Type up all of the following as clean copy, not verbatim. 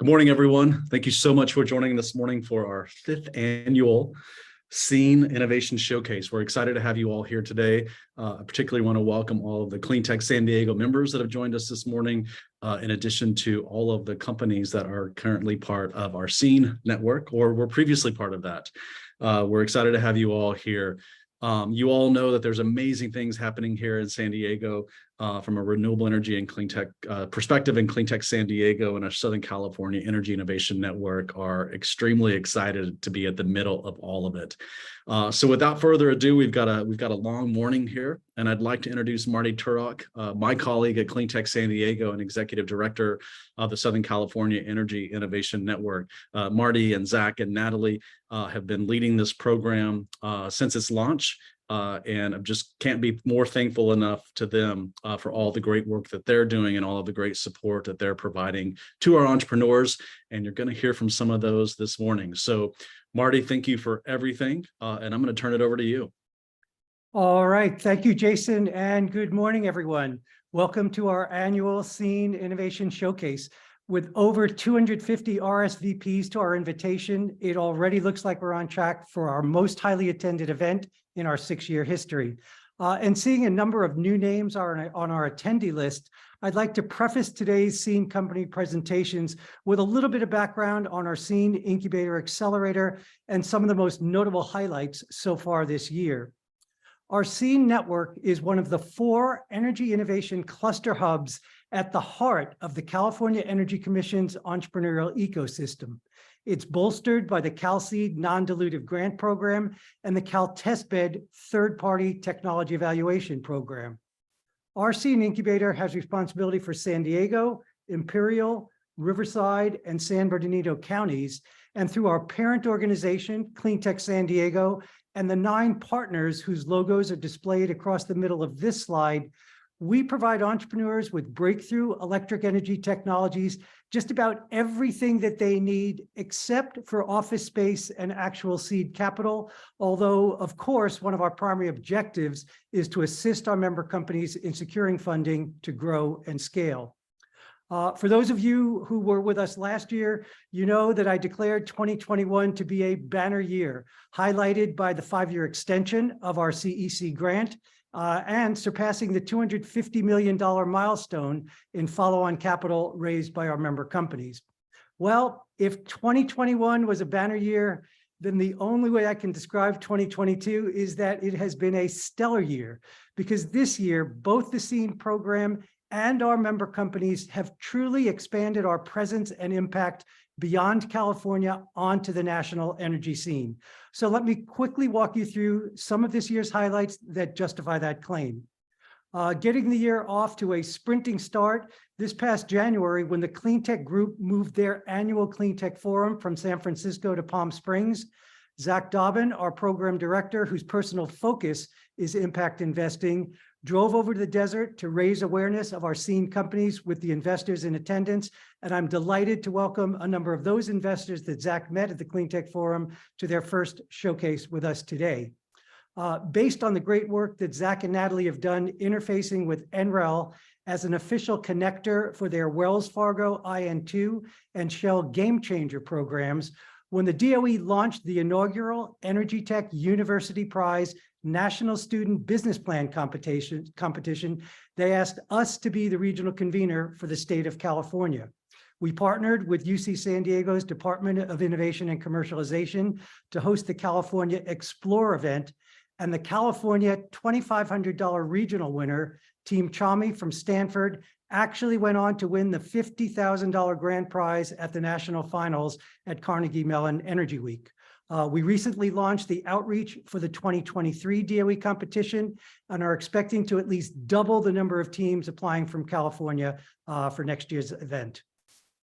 Good morning, everyone. Thank you so much for joining this morning for our 5th annual Scene Innovation Showcase. We're excited to have you all here today. I particularly want to welcome all of the Cleantech San Diego members that have joined us this morning, in addition to all of the companies that are currently part of our Scene network or were previously part of that. We're excited to have you all here. You all know that there's amazing things happening here in San Diego from a renewable energy and clean tech perspective, and Cleantech San Diego and our Southern California Energy Innovation Network are extremely excited to be at the middle of all of it. So without further ado, we've got a long morning here, and I'd like to introduce Marty Turok, my colleague at Cleantech San Diego and Executive Director of the Southern California Energy Innovation Network. Marty and Zach and Natalie have been leading this program since its launch. And I just can't be more thankful enough to them for all the great work that they're doing and all of the great support that they're providing to our entrepreneurs. And you're going to hear from some of those this morning. So, Marty, thank you for everything. And I'm going to turn it over to you. All right. Thank you, Jason. And good morning, everyone. Welcome to our annual Scene Innovation Showcase. With over 250 RSVPs to our invitation, it already looks like we're on track for our most highly attended event in our 6-year history. And seeing a number of new names on our attendee list, I'd like to preface today's Scene company presentations with a little bit of background on our Scene Incubator Accelerator and some of the most notable highlights so far this year. Our Scene network is one of the 4 energy innovation cluster hubs at the heart of the California Energy Commission's entrepreneurial ecosystem. It's bolstered by the CalSeed non-dilutive grant program and the CalTestBed third-party technology evaluation program. Our Scene Incubator has responsibility for San Diego, Imperial, Riverside, and San Bernardino counties, and through our parent organization, Cleantech San Diego, and the 9 partners whose logos are displayed across the middle of this slide, we provide entrepreneurs with breakthrough electric energy technologies, just about everything that they need, except for office space and actual seed capital. Although, of course, one of our primary objectives is to assist our member companies in securing funding to grow and scale. For those of you who were with us last year, you know that I declared 2021 to be a banner year, highlighted by the 5-year extension of our CEC grant, and surpassing the $250 million milestone in follow-on capital raised by our member companies. Well, if 2021 was a banner year, then the only way I can describe 2022 is that it has been a stellar year, because this year, both the Scene program and our member companies have truly expanded our presence and impact beyond California onto the national energy scene. So let me quickly walk you through some of this year's highlights that justify that claim. Getting the year off to a sprinting start this past January, when the Cleantech Group moved their annual Cleantech Forum from San Francisco to Palm Springs, Zach Dobbin, our program director, whose personal focus is impact investing, drove over to the desert to raise awareness of our Scene companies with the investors in attendance. And I'm delighted to welcome a number of those investors that Zach met at the Cleantech Forum to their first showcase with us today. Based on the great work that Zach and Natalie have done interfacing with NREL as an official connector for their Wells Fargo IN2 and Shell Game Changer programs, when the DOE launched the inaugural Energy Tech University Prize National Student Business Plan competition, they asked us to be the regional convener for the state of California. We partnered with UC San Diego's Department of Innovation and Commercialization to host the California Explore event, and the California $2,500 regional winner, Team Chami from Stanford, actually went on to win the $50,000 grand prize at the national finals at Carnegie Mellon Energy Week. We recently launched the outreach for the 2023 DOE competition and are expecting to at least double the number of teams applying from California for next year's event.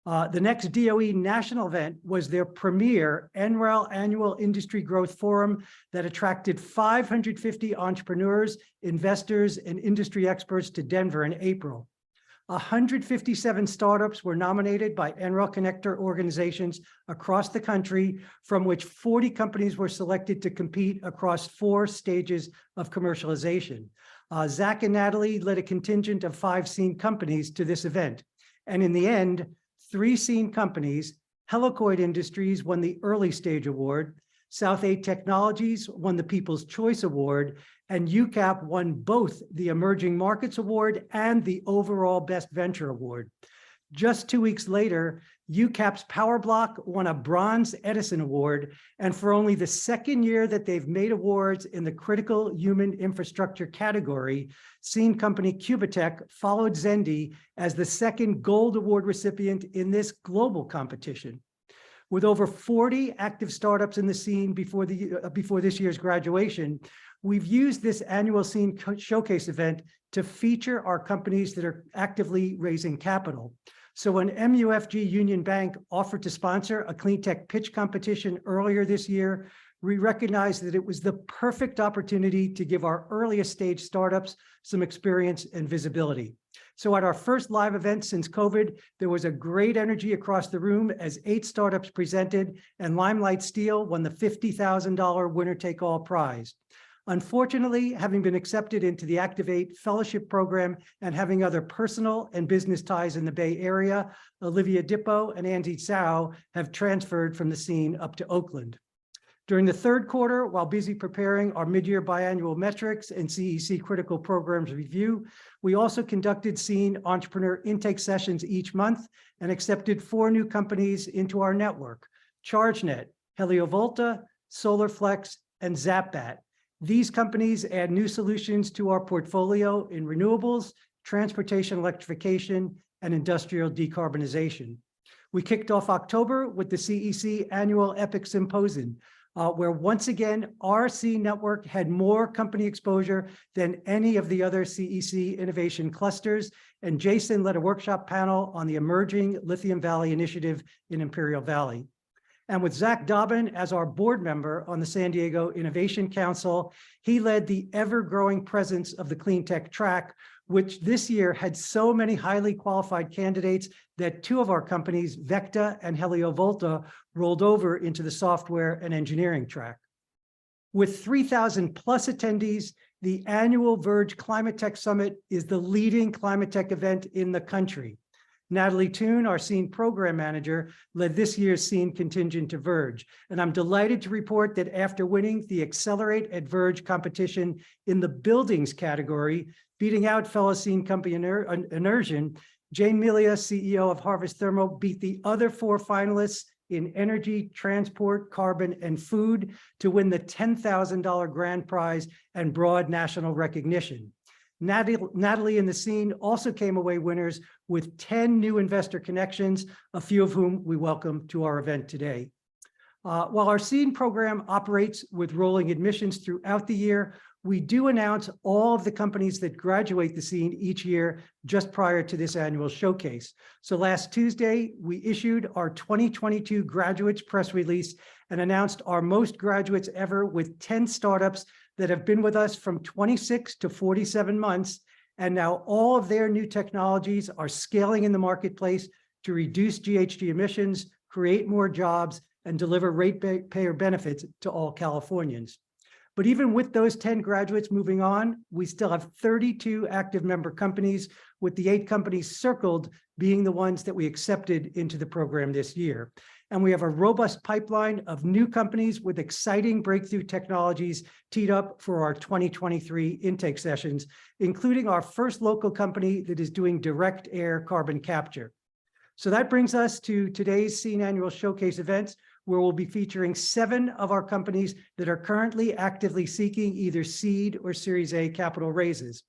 The next DOE national event was their premier NREL Annual Industry Growth Forum that attracted 550 entrepreneurs, investors, and industry experts to Denver in April. 157 startups were nominated by NREL connector organizations across the country, from which 40 companies were selected to compete across 4 stages of commercialization. Zach and Natalie led a contingent of 5 Scene companies to this event. And in the end, 3 scene companies. Helicoid Industries won the Early Stage Award. South 8 Technologies won the People's Choice Award, and UCAP won both the Emerging Markets Award and the overall Best Venture Award. Just 2 weeks later, UCAP's Power Block won a Bronze Edison Award, and for only the second year that they've made awards in the critical human infrastructure category, scene company Cubitech followed Zendi as the second Gold Award recipient in this global competition. With over 40 active startups in the scene before this year's graduation, we've used this annual scene showcase event to feature our companies that are actively raising capital. So when MUFG Union Bank offered to sponsor a Cleantech pitch competition earlier this year, we recognized that it was the perfect opportunity to give our earliest stage startups some experience and visibility. So at our first live event since COVID, there was a great energy across the room as 8 startups presented, and Limelight Steel won the $50,000 winner-take-all prize. Unfortunately, having been accepted into the Activate Fellowship Program and having other personal and business ties in the Bay Area, Olivia Dippo and Andy Tsao have transferred from the scene up to Oakland. During the third quarter, while busy preparing our mid-year biannual metrics and CEC critical programs review, we also conducted scene entrepreneur intake sessions each month and accepted 4 new companies into our network: ChargeNet, Heliovolta, SolarFlex, and ZapBat. These companies add new solutions to our portfolio in renewables, transportation electrification, and industrial decarbonization. We kicked off October with the CEC Annual Epic Symposium, where once again, our C network had more company exposure than any of the other CEC innovation clusters, and Jason led a workshop panel on the emerging Lithium Valley initiative in Imperial Valley. And with Zach Dobbin as our board member on the San Diego Innovation Council, he led the ever-growing presence of the Cleantech track, which this year had so many highly qualified candidates that 2 of our companies, VECKTA and Heliovolta, rolled over into the software and engineering track. With 3,000 plus attendees, the annual Verge Climate Tech Summit is the leading climate tech event in the country. Natalie Toon, our scene program manager, led this year's scene contingent to Verge. And I'm delighted to report that after winning the Accelerate at Verge competition in the buildings category, beating out fellow scene company Enersion, Jane Milia, CEO of Harvest Thermal, beat the other 4 finalists in energy, transport, carbon, and food to win the $10,000 grand prize and broad national recognition. Natalie and the scene also came away winners with 10 new investor connections, a few of whom we welcome to our event today. While our scene program operates with rolling admissions throughout the year, we do announce all of the companies that graduate the scene each year just prior to this annual showcase. So last Tuesday, we issued our 2022 graduates press release and announced our most graduates ever with 10 startups that have been with us from 26 to 47 months. And now all of their new technologies are scaling in the marketplace to reduce GHG emissions, create more jobs, and deliver ratepayer benefits to all Californians. But even with those 10 graduates moving on, we still have 32 active member companies, with the 8 companies circled being the ones that we accepted into the program this year. And we have a robust pipeline of new companies with exciting breakthrough technologies teed up for our 2023 intake sessions, including our first local company that is doing direct air carbon capture. So that brings us to today's Scene Annual Showcase events, where we'll be featuring 7 of our companies that are currently actively seeking either seed or Series A capital raises.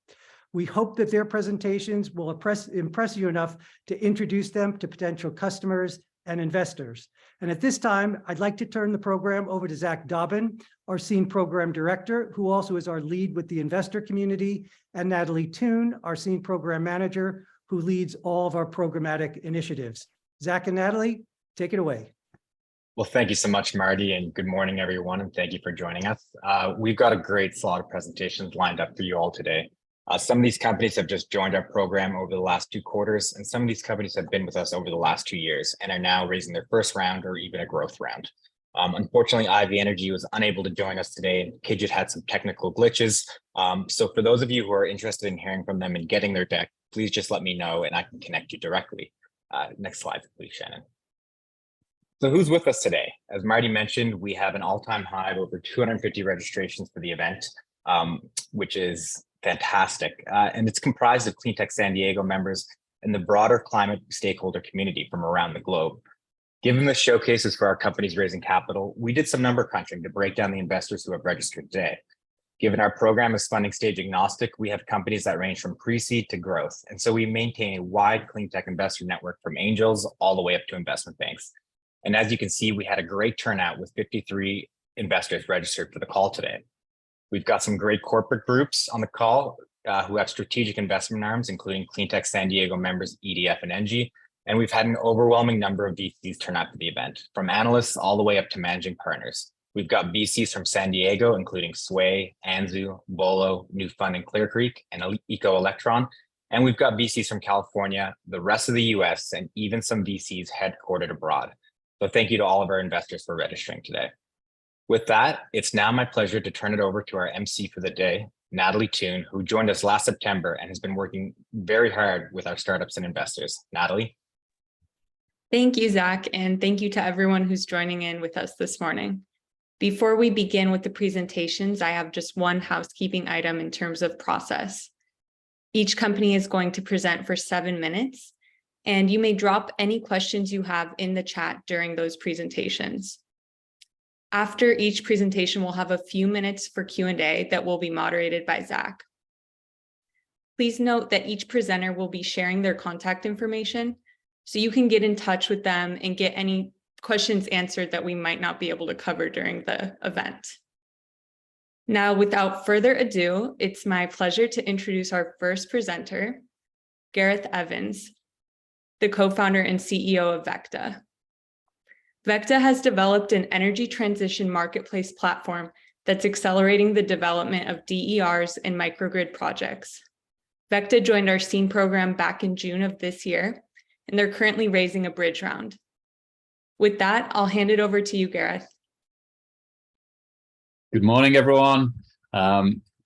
We hope that their presentations will impress you enough to introduce them to potential customers and investors. And at this time, I'd like to turn the program over to Zach Dobbin, our Scene Program Director, who also is our lead with the investor community, and Natalie Toon, our Scene Program Manager, who leads all of our programmatic initiatives. Zach and Natalie, take it away. Well, thank you so much, Marty, and good morning, everyone, and thank you for joining us. We've got a great slot of presentations lined up for you all today. Some of these companies have just joined our program over the last 2 quarters, and some of these companies have been with us over the last 2 years and are now raising their first round or even a growth round. Unfortunately, igrenEnergi was unable to join us today, and KIGT had some technical glitches. So for those of you who are interested in hearing from them and getting their deck, please just let me know and I can connect you directly. Next slide, please, Shannon. So who's with us today? As Marty mentioned, we have an all-time high of over 250 registrations for the event, which is fantastic. And it's comprised of Cleantech San Diego members and the broader climate stakeholder community from around the globe. Given the showcases for our companies raising capital, we did some number crunching to break down the investors who have registered today. Given our program is funding stage agnostic, we have companies that range from pre-seed to growth. And so we maintain a wide clean tech investor network from angels all the way up to investment banks. And as you can see, we had a great turnout with 53 investors registered for the call today. We've got some great corporate groups on the call who have strategic investment arms, including Cleantech San Diego members, EDF and ENGIE. And we've had an overwhelming number of VCs turn out to the event, from analysts all the way up to managing partners. We've got VCs from San Diego, including Sway, Anzu, Bolo, New Fund and Clear Creek, and Eco Electron. And we've got VCs from California, the rest of the US, and even some VCs headquartered abroad. So thank you to all of our investors for registering today. With that, it's now my pleasure to turn it over to our MC for the day, Natalie Toon, who joined us last September and has been working very hard with our startups and investors. Natalie. Thank you, Zach, and thank you to everyone who's joining in with us this morning. Before we begin with the presentations, I have just one housekeeping item in terms of process. Each company is going to present for 7 minutes, and you may drop any questions you have in the chat during those presentations. After each presentation, we'll have a few minutes for Q&A that will be moderated by Zach. Please note that each presenter will be sharing their contact information, so you can get in touch with them and get any questions answered that we might not be able to cover during the event. Now, without further ado, it's my pleasure to introduce our first presenter, Gareth Evans, the co-founder and CEO of VECKTA. VECKTA has developed an energy transition marketplace platform that's accelerating the development of DERs and microgrid projects. VECKTA joined our SEEN program back in June of this year, and they're currently raising a bridge round. With that, I'll hand it over to you, Gareth. Good morning, everyone.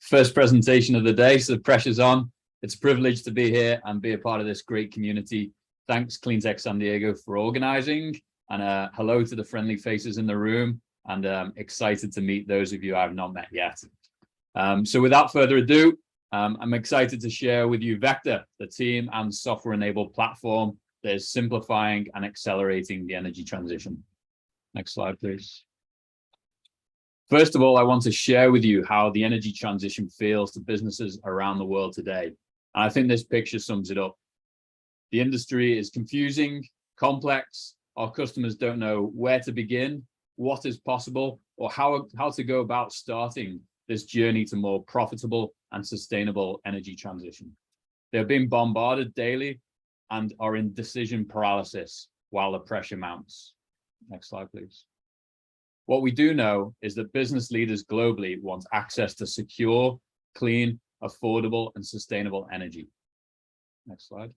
First presentation of the day, so the pressure's on. It's a privilege to be here and be a part of this great community. Thanks, Cleantech San Diego, for organizing, and hello to the friendly faces in the room, and excited to meet those of you I've not met yet. So without further ado, I'm excited to share with you VECKTA, the team and software-enabled platform that is simplifying and accelerating the energy transition. Next slide, please. First of all, I want to share with you how the energy transition feels to businesses around the world today. And I think this picture sums it up. The industry is confusing, complex. Our customers don't know where to begin, what is possible, or how to go about starting this journey to more profitable and sustainable energy transition. They're being bombarded daily and are in decision paralysis while the pressure mounts. Next slide, please. What we do know is that business leaders globally want access to secure, clean, affordable, and sustainable energy. Next slide.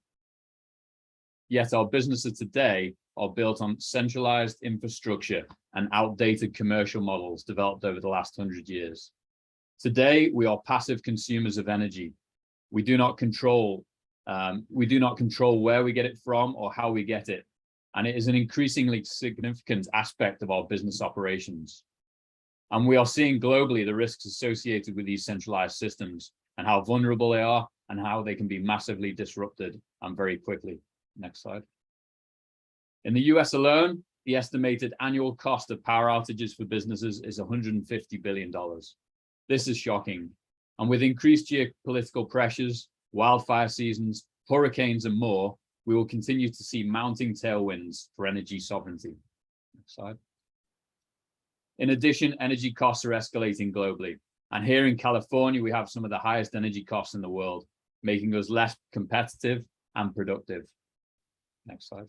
Yet our businesses today are built on centralized infrastructure and outdated commercial models developed over the last 100 years. Today, we are passive consumers of energy. We do not control where we get it from or how we get it. And it is an increasingly significant aspect of our business operations. And we are seeing globally the risks associated with these centralized systems and how vulnerable they are and how they can be massively disrupted and very quickly. Next slide. In the US alone, the estimated annual cost of power outages for businesses is $150 billion. This is shocking. And with increased geopolitical pressures, wildfire seasons, hurricanes, and more, we will continue to see mounting tailwinds for energy sovereignty. Next slide. In addition, energy costs are escalating globally. And here in California, we have some of the highest energy costs in the world, making us less competitive and productive. Next slide.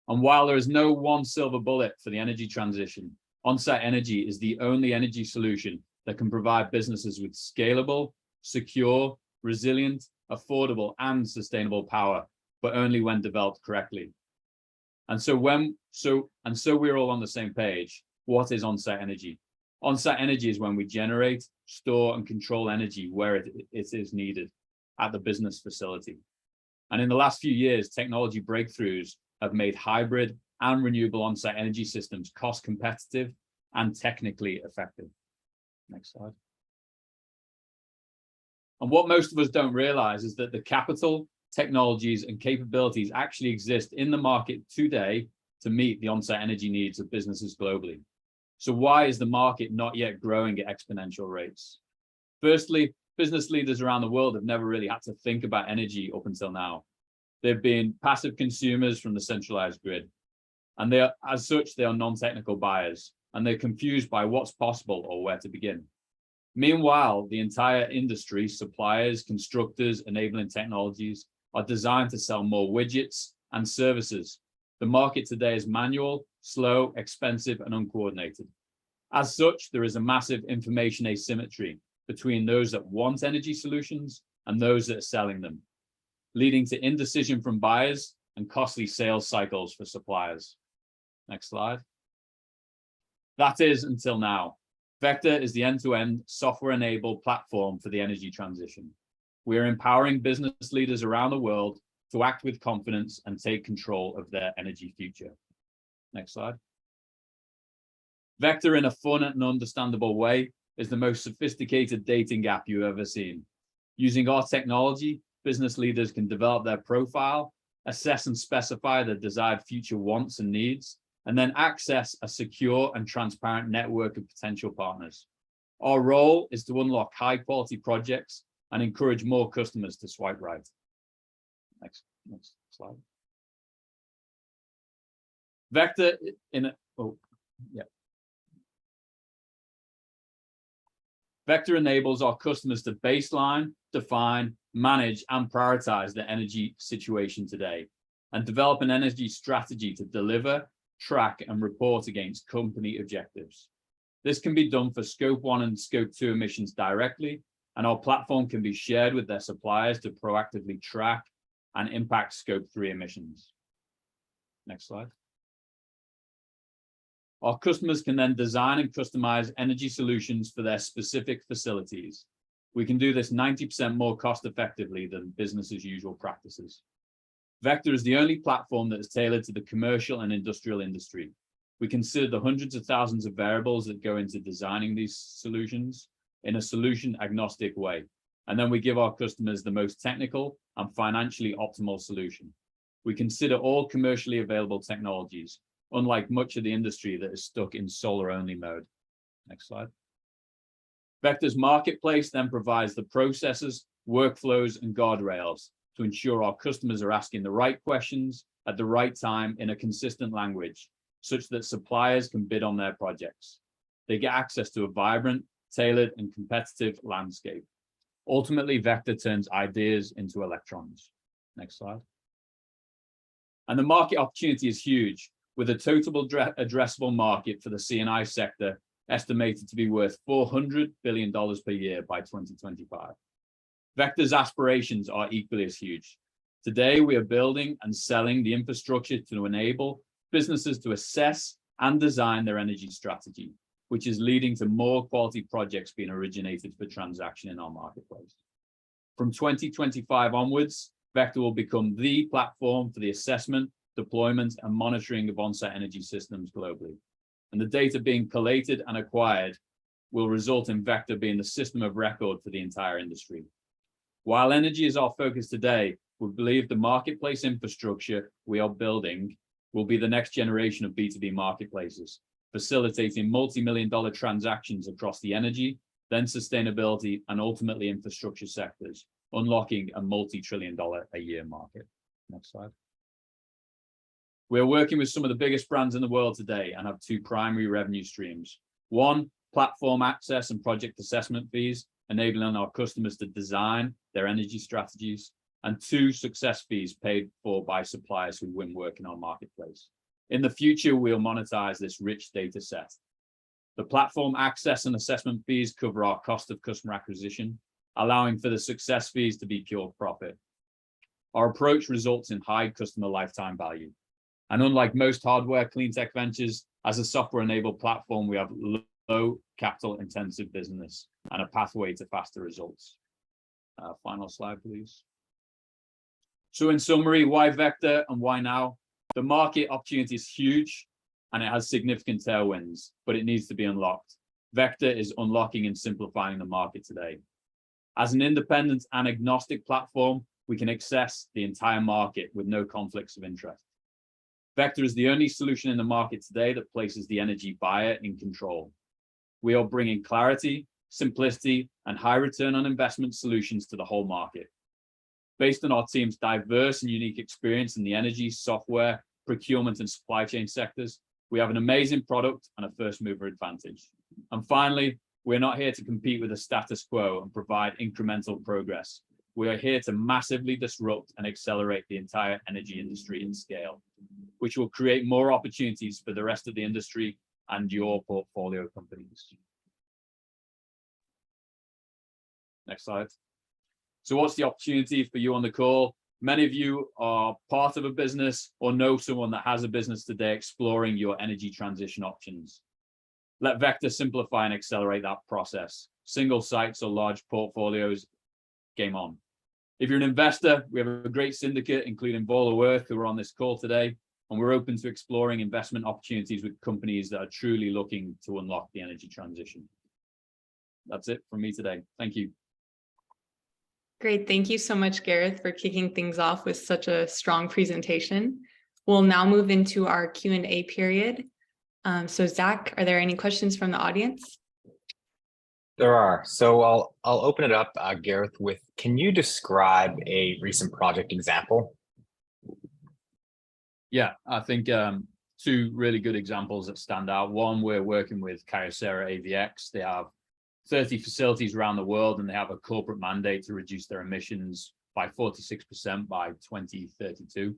And while there is no one silver bullet for the energy transition, on-site energy is the only energy solution that can provide businesses with scalable, secure, resilient, affordable, and sustainable power, but only when developed correctly. And so we're all on the same page. What is on-site energy? On-site energy is when we generate, store, and control energy where it is needed at the business facility. And in the last few years, technology breakthroughs have made hybrid and renewable on-site energy systems cost competitive and technically effective. Next slide. And what most of us don't realize is that the capital, technologies, and capabilities actually exist in the market today to meet the on-site energy needs of businesses globally. So why is the market not yet growing at exponential rates? Firstly, business leaders around the world have never really had to think about energy up until now. They've been passive consumers from the centralized grid. And they are, as such, they are non-technical buyers, and they're confused by what's possible or where to begin. Meanwhile, the entire industry, suppliers, constructors, enabling technologies, are designed to sell more widgets and services. The market today is manual, slow, expensive, and uncoordinated. As such, there is a massive information asymmetry between those that want energy solutions and those that are selling them, leading to indecision from buyers and costly sales cycles for suppliers. Next slide. That is until now. VECKTA is the end-to-end software-enabled platform for the energy transition. We are empowering business leaders around the world to act with confidence and take control of their energy future. Next slide. VECKTA, in a fun and understandable way, is the most sophisticated dating app you've ever seen. Using our technology, business leaders can develop their profile, assess and specify their desired future wants and needs, and then access a secure and transparent network of potential partners. Our role is to unlock high-quality projects and encourage more customers to swipe right. Next slide. VECKTA VECKTA enables our customers to baseline, define, manage, and prioritize their energy situation today, and develop an energy strategy to deliver, track, and report against company objectives. This can be done for Scope 1 and Scope 2 emissions directly, and our platform can be shared with their suppliers to proactively track and impact Scope 3 emissions. Next slide. Our customers can then design and customize energy solutions for their specific facilities. We can do this 90% more cost effectively than business as usual practices. VECKTA is the only platform that is tailored to the commercial and industrial industry. We consider the hundreds of thousands of variables that go into designing these solutions in a solution agnostic way. And then we give our customers the most technical and financially optimal solution. We consider all commercially available technologies, unlike much of the industry that is stuck in solar-only mode. Next slide. VECKTA's marketplace then provides the processes, workflows, and guardrails to ensure our customers are asking the right questions at the right time in a consistent language, such that suppliers can bid on their projects. They get access to a vibrant, tailored, and competitive landscape. Ultimately, VECKTA turns ideas into electrons. Next slide. And the market opportunity is huge, with a total addressable market for the C&I sector estimated to be worth $400 billion per year by 2025. VECKTA's aspirations are equally as huge. Today, we are building and selling the infrastructure to enable businesses to assess and design their energy strategy, which is leading to more quality projects being originated for transaction in our marketplace. From 2025 onwards, VECKTA will become the platform for the assessment, deployment, and monitoring of on-site energy systems globally. And the data being collated and acquired will result in VECKTA being the system of record for the entire industry. While energy is our focus today, we believe the marketplace infrastructure we are building will be the next generation of B2B marketplaces, facilitating multi-million-dollar transactions across the energy, then sustainability, and ultimately infrastructure sectors, unlocking a multi-trillion-dollar-a-year market. Next slide. We are working with some of the biggest brands in the world today and have two primary revenue streams. One, platform access and project assessment fees, enabling our customers to design their energy strategies, and two, success fees paid for by suppliers who win work in our marketplace. In the future, we'll monetize this rich data set. The platform access and assessment fees cover our cost of customer acquisition, allowing for the success fees to be pure profit. Our approach results in high customer lifetime value. And unlike most hardware cleantech ventures, as a software-enabled platform, we have low capital-intensive business and a pathway to faster results. Final slide, please. So in summary, why VECKTA and why now? The market opportunity is huge and it has significant tailwinds, but it needs to be unlocked. VECKTA is unlocking and simplifying the market today. As an independent and agnostic platform, we can access the entire market with no conflicts of interest. VECKTA is the only solution in the market today that places the energy buyer in control. We are bringing clarity, simplicity, and high return on investment solutions to the whole market. Based on our team's diverse and unique experience in the energy, software, procurement, and supply chain sectors, we have an amazing product and a first mover advantage. And finally, we're not here to compete with the status quo and provide incremental progress. We are here to massively disrupt and accelerate the entire energy industry in scale, which will create more opportunities for the rest of the industry and your portfolio companies. Next slide. So what's the opportunity for you on the call? Many of you are part of a business or know someone that has a business today exploring your energy transition options. Let VECKTA simplify and accelerate that process. Single sites or large portfolios, game on. If you're an investor, we have a great syndicate, including Vola Earth, who are on this call today, and we're open to exploring investment opportunities with companies that are truly looking to unlock the energy transition. That's it from me today. Thank you. Great. Thank you so much, Gareth, for kicking things off with such a strong presentation. We'll now move into our Q&A period. So Zach, are there any questions from the audience? There are. So I'll open it up, Gareth, with, can you describe a recent project example? Yeah, I think two really good examples that stand out. One, we're working with KIGT AVX. They have 30 facilities around the world, and they have a corporate mandate to reduce their emissions by 46% by 2032.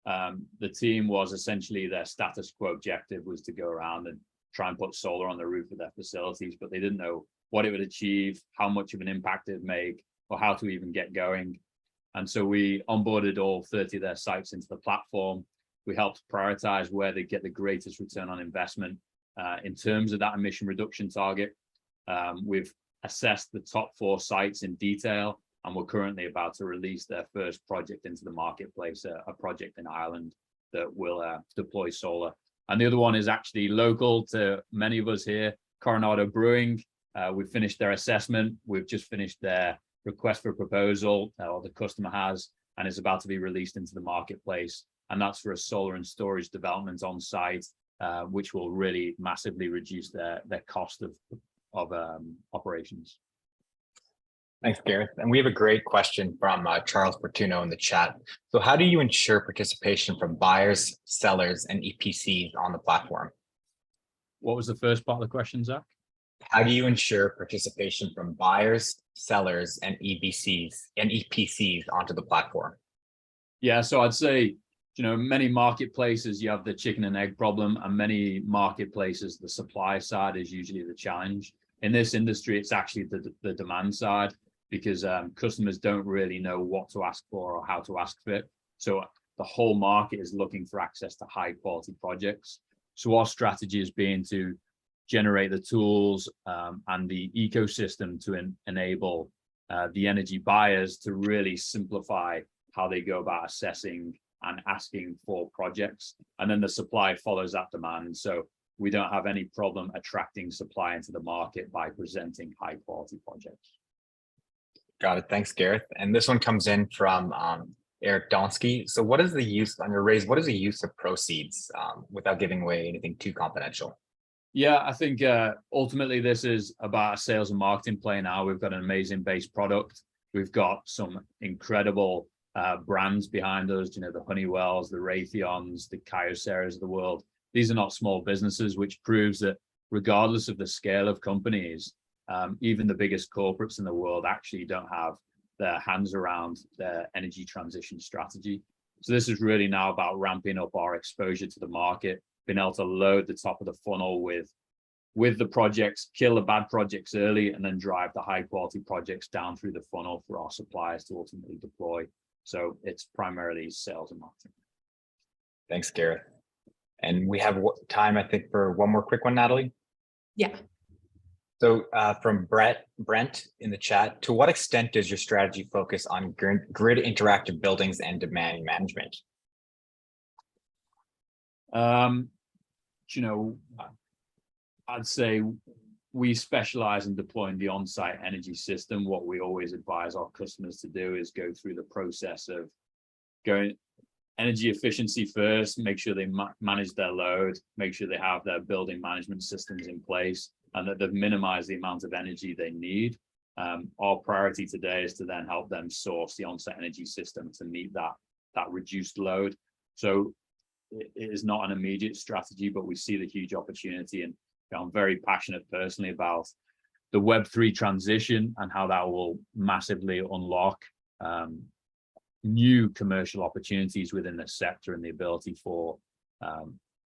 The team was essentially, their status quo objective was to go around and try and put solar on the roof of their facilities, but they didn't know what it would achieve, how much of an impact it would make, or how to even get going. And so we onboarded all 30 of their sites into the platform. We helped prioritize where they get the greatest return on investment in terms of that emission reduction target. We've assessed the top 4 sites in detail, and we're currently about to release their first project into the marketplace, a project in Ireland that will deploy solar. And the other one is actually local to many of us here, Coronado Brewing. We've finished their assessment. We've just finished their request for proposal, or the customer has, and is about to be released into the marketplace. And that's for a solar and storage development on site, which will really massively reduce their cost of operations. Thanks, Gareth. And we have a great question from Charles Portuno in the chat. So how do you ensure participation from buyers, sellers, and EPCs on the platform? What was the first part of the question, Zach? How do you ensure participation from buyers, sellers, and EPCs onto the platform? Yeah, so I'd say, many marketplaces, you have the chicken and egg problem, and many marketplaces, the supply side is usually the challenge. In this industry, it's actually the demand side, because customers don't really know what to ask for or how to ask for it. So the whole market is looking for access to high quality projects. So our strategy has been to generate the tools and the ecosystem to enable the energy buyers to really simplify how they go about assessing and asking for projects. And then the supply follows that demand. So we don't have any problem attracting supply into the market by presenting high quality projects. Got it. Thanks, Gareth. And this one comes in from Eric Donsky. So what is the use on your raise? What is the use of proceeds without giving away anything too confidential? Yeah, I think ultimately this is about a sales and marketing play now. We've got an amazing base product. We've got some incredible brands behind us, the Honeywells, the Raytheons, the KIGTs of the world. These are not small businesses, which proves that regardless of the scale of companies, even the biggest corporates in the world actually don't have their hands around their energy transition strategy. So this is really now about ramping up our exposure to the market, being able to load the top of the funnel with the projects, kill the bad projects early, and then drive the high quality projects down through the funnel for our suppliers to ultimately deploy. So it's primarily sales and marketing. Thanks, Gareth. And we have time, I think, for one more quick one, Natalie. Yeah. So from Brent in the chat, to what extent does your strategy focus on grid interactive buildings and demand management? You know, I'd say we specialize in deploying the on-site energy system. What we always advise our customers to do is go through the process of going energy efficiency first, make sure they manage their load, make sure they have their building management systems in place, and that they've minimized the amount of energy they need. Our priority today is to then help them source the on-site energy system to meet that reduced load. So it is not an immediate strategy, but we see the huge opportunity, and I'm very passionate personally about the Web3 transition and how that will massively unlock new commercial opportunities within the sector, and the ability for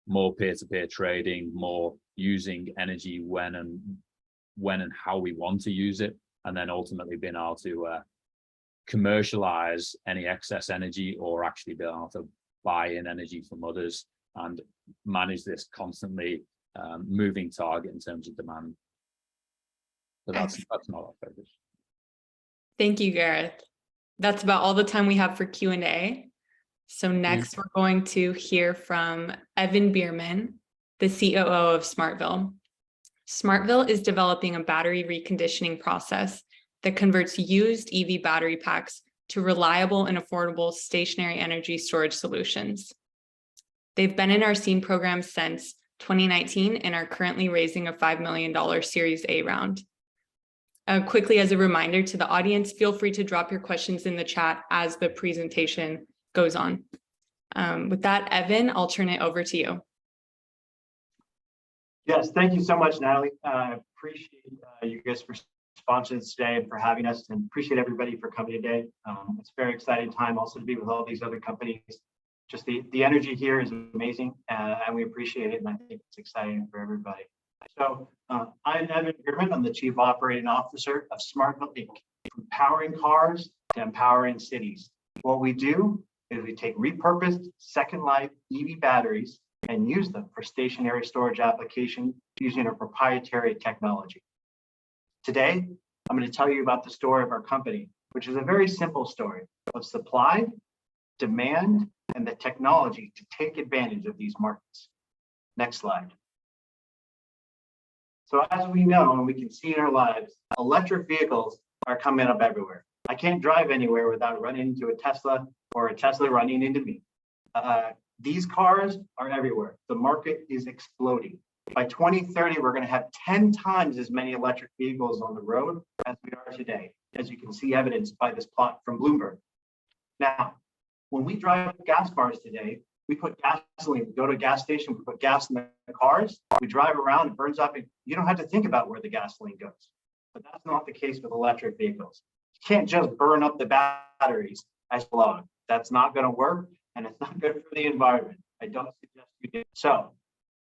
more peer-to-peer trading, more using energy when and how we want to use it, and then ultimately being able to commercialize any excess energy, or actually be able to buy in energy from others and manage this constantly moving target in terms of demand. But that's not our focus. Thank you, Gareth. That's about all the time we have for Q&A. So next we're going to hear from Evan Bierman, the COO of Smartville. Smartville is developing a battery reconditioning process that converts used EV battery packs to reliable and affordable stationary energy storage solutions. They've been in our SEEN program since 2019 and are currently raising a $5 million Series A round. Quickly, as a reminder to the audience, feel free to drop your questions in the chat as the presentation goes on. With that, Evan, I'll turn it over to you. Yes, thank you so much, Natalie. Appreciate you guys for sponsoring this today and for having us, and appreciate everybody for coming today. It's a very exciting time also to be with all these other companies. Just the energy here is amazing, and we appreciate it, and I think it's exciting for everybody. So I'm Evan Bierman. I'm the Chief Operating Officer of Smartville Inc. From powering cars to empowering cities. What we do is we take repurposed second life EV batteries and use them for stationary storage application using our proprietary technology. Today, I'm going to tell you about the story of our company, which is a very simple story of supply, demand, and the technology to take advantage of these markets. Next slide. So as we know, and we can see in our lives, electric vehicles are coming up everywhere. I can't drive anywhere without running into a Tesla or a Tesla running into me. These cars are everywhere. The market is exploding. By 2030, we're going to have 10 times as many electric vehicles on the road as we are today, as you can see evidenced by this plot from Bloomberg. Now, when we drive gas cars today, we put gasoline, we go to a gas station, we put gas in the cars, we drive around, it burns up, and you don't have to think about where the gasoline goes. But that's not the case with electric vehicles. You can't just burn up the batteries as log. That's not going to work, and it's not good for the environment. I don't suggest you do. So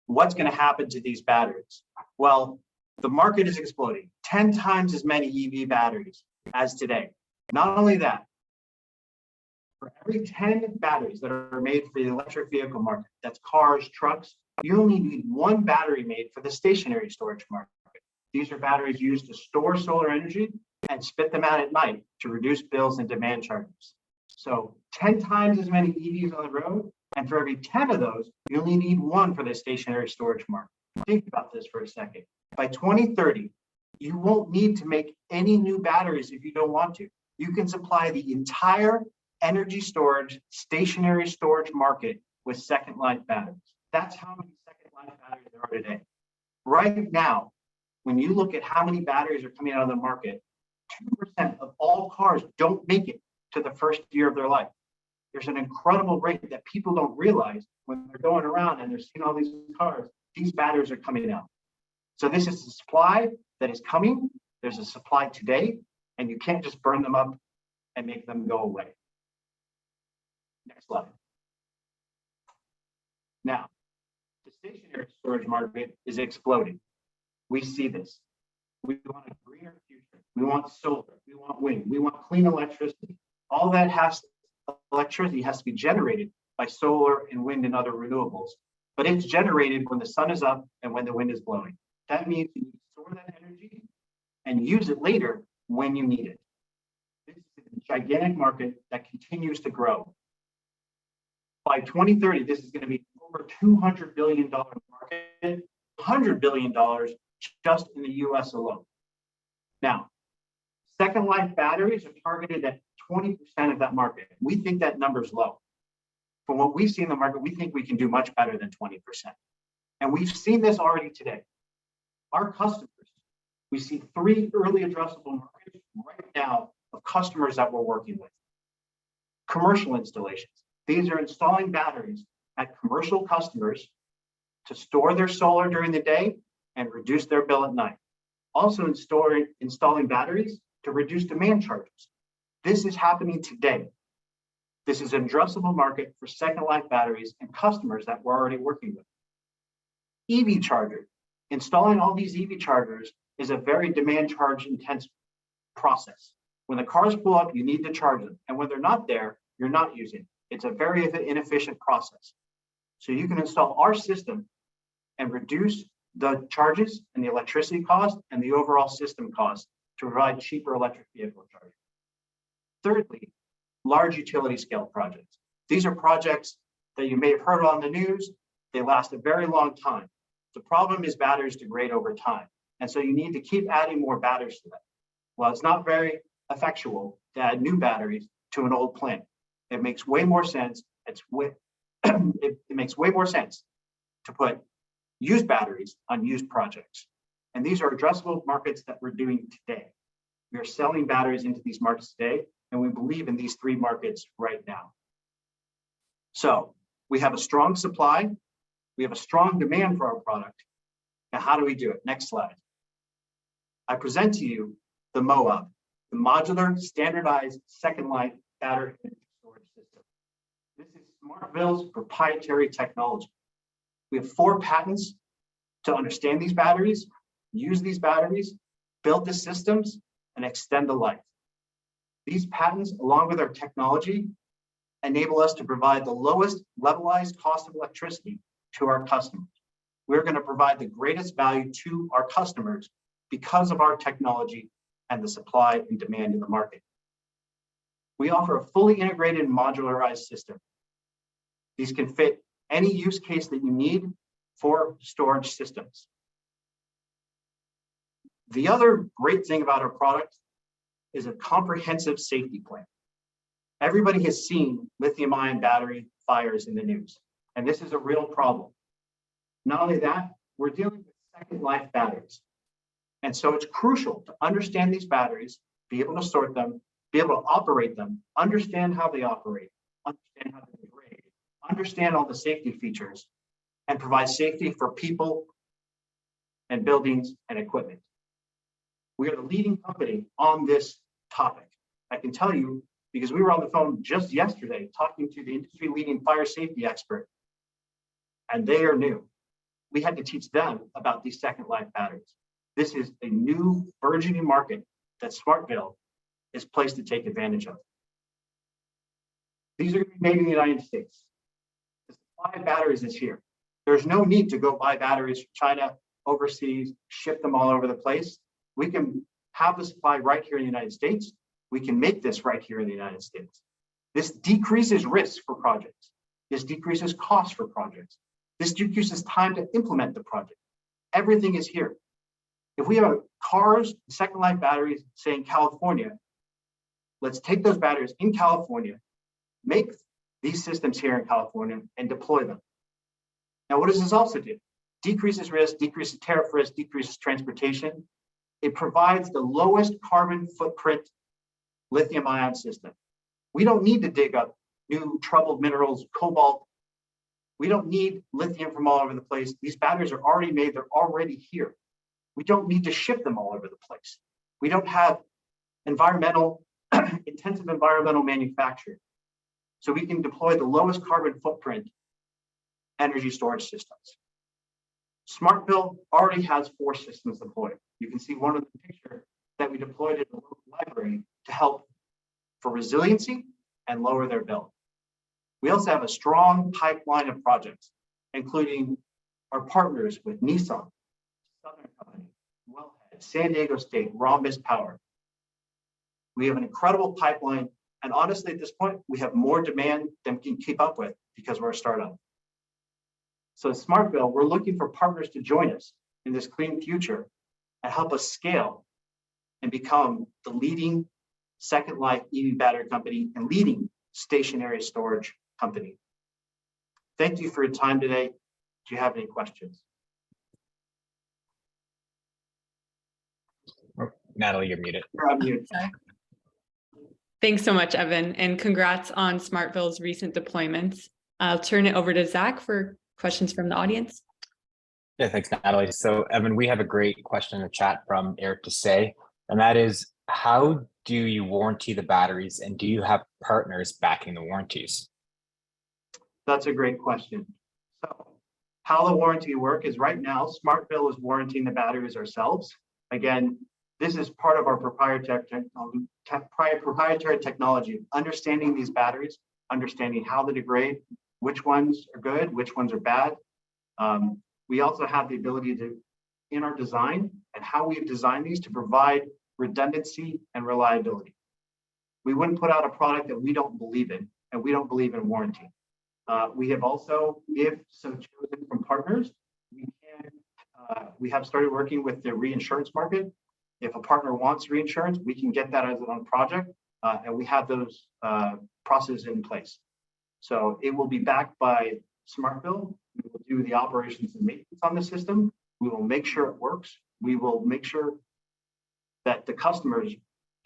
what's going to happen to these batteries? Well, the market is exploding. 10 times as many EV batteries as today. Not only that, for every 10 batteries that are made for the electric vehicle market, that's cars, trucks, you only need one battery made for the stationary storage market. These are batteries used to store solar energy and spit them out at night to reduce bills and demand charges. So 10 times as many EVs on the road, and for every 10 of those, you only need one for the stationary storage market. Think about this for a second. By 2030, you won't need to make any new batteries if you don't want to. You can supply the entire energy storage, stationary storage market with second life batteries. That's how many second life batteries there are today. Right now, when you look at how many batteries are coming out of the market, 2% of all cars don't make it to the first year of their life. There's an incredible rate that people don't realize when they're going around and they're seeing all these cars, these batteries are coming out. So this is a supply that is coming. There's a supply today, and you can't just burn them up and make them go away. Next slide. Now, the stationary storage market is exploding. We see this. We want a greener future. We want solar. We want wind. We want clean electricity. All that electricity has to be generated by solar and wind and other renewables. But it's generated when the sun is up and when the wind is blowing. That means you need source that energy and use it later when you need it. This is a gigantic market that continues to grow. By 2030, this is going to be over $200 billion market, $100 billion just in the US alone. Now, second life batteries are targeted at 20% of that market. We think that number is low. From what we see in the market, we think we can do much better than 20%. And we've seen this already today. Our customers, we see 3 early addressable markets right now of customers that we're working with. Commercial installations. These are installing batteries at commercial customers to store their solar during the day and reduce their bill at night. Also installing batteries to reduce demand charges. This is happening today. This is an addressable market for second life batteries and customers that we're already working with. EV charger. Installing all these EV chargers is a very demand charge intense process. When the cars pull up, you need to charge them. And when they're not there, you're not using it. It's a very inefficient process. So you can install our system and reduce the charges and the electricity cost and the overall system cost to provide cheaper electric vehicle charging. Thirdly, large utility scale projects. These are projects that you may have heard on the news. They last a very long time. The problem is batteries degrade over time. And so you need to keep adding more batteries to them. Well, it's not very effectual to add new batteries to an old plant. It makes way more sense. It makes way more sense to put used batteries on used projects. And these are addressable markets that we're doing today. We are selling batteries into these markets today, and we believe in these 3 markets right now. So we have a strong supply. We have a strong demand for our product. Now, how do we do it? Next slide. I present to you the MOAB, the Modular Standardized Second Life Battery Storage System. This is Smartville's proprietary technology. We have 4 patents to understand these batteries, use these batteries, build the systems, and extend the life. These patents, along with our technology, enable us to provide the lowest levelized cost of electricity to our customers. We're going to provide the greatest value to our customers because of our technology and the supply and demand in the market. We offer a fully integrated modularized system. These can fit any use case that you need for storage systems. The other great thing about our product is a comprehensive safety plan. Everybody has seen lithium-ion battery fires in the news, and this is a real problem. Not only that, we're dealing with second life batteries. And so it's crucial to understand these batteries, be able to sort them, be able to operate them, understand how they operate, understand how they degrade, understand all the safety features, and provide safety for people and buildings and equipment. We are the leading company on this topic. I can tell you because we were on the phone just yesterday talking to the industry leading fire safety expert, and they are new. We had to teach them about these second life batteries. This is a new burgeoning market that Smartville is placed to take advantage of. These are going to be made in the United States. The supply of batteries is here. There's no need to go buy batteries from China, overseas, ship them all over the place. We can have the supply right here in the United States. We can make this right here in the United States. This decreases risk for projects. This decreases costs for projects. This decreases time to implement the project. Everything is here. If we have cars, second life batteries, say in California, let's take those batteries in California, make these systems here in California, and deploy them. Now, what does this also do? Decreases risk, decreases tariff risk, decreases transportation. It provides the lowest carbon footprint lithium-ion system. We don't need to dig up new troubled minerals, cobalt. We don't need lithium from all over the place. These batteries are already made, they're already here. We don't need to ship them all over the place. We don't have intensive environmental manufacturing. So we can deploy the lowest carbon footprint energy storage systems. Smartville already has 4 systems deployed. You can see one of the picture that we deployed at the local library to help for resiliency and lower their bill. We also have a strong pipeline of projects, including our partners with Nissan, Southern Company, Wellhead, at San Diego State, raw mist power. We have an incredible pipeline. And honestly, at this point, we have more demand than we can keep up with because we're a startup. So at Smartville, we're looking for partners to join us in this clean future and help us scale and become the leading second life EV battery company and leading stationary storage company. Thank you for your time today. Do you have any questions? Natalie, you're muted. You're on mute. Thanks so much, Evan, and congrats on Smartville's recent deployments. I'll turn it over to Zach for questions from the audience. Yeah, thanks, Natalie. So, Evan, we have a great question in the chat from Eric to say, and that is, how do you warranty the batteries, and do you have partners backing the warranties? That's a great question. So how the warranty work is right now, Smartville is warranting the batteries ourselves. Again, this is part of our proprietary technology, understanding these batteries, understanding how they degrade, which ones are good, which ones are bad. We also have the ability to, in our design and how we've designed these, to provide redundancy and reliability. We wouldn't put out a product that we don't believe in, and we don't believe in warranty. We have also, if so chosen from partners, we have started working with the reinsurance market. If a partner wants reinsurance, we can get that as an own project, and we have those processes in place. So it will be backed by Smartville. We will do the operations and maintenance on the system. We will make sure it works. We will make sure that the customers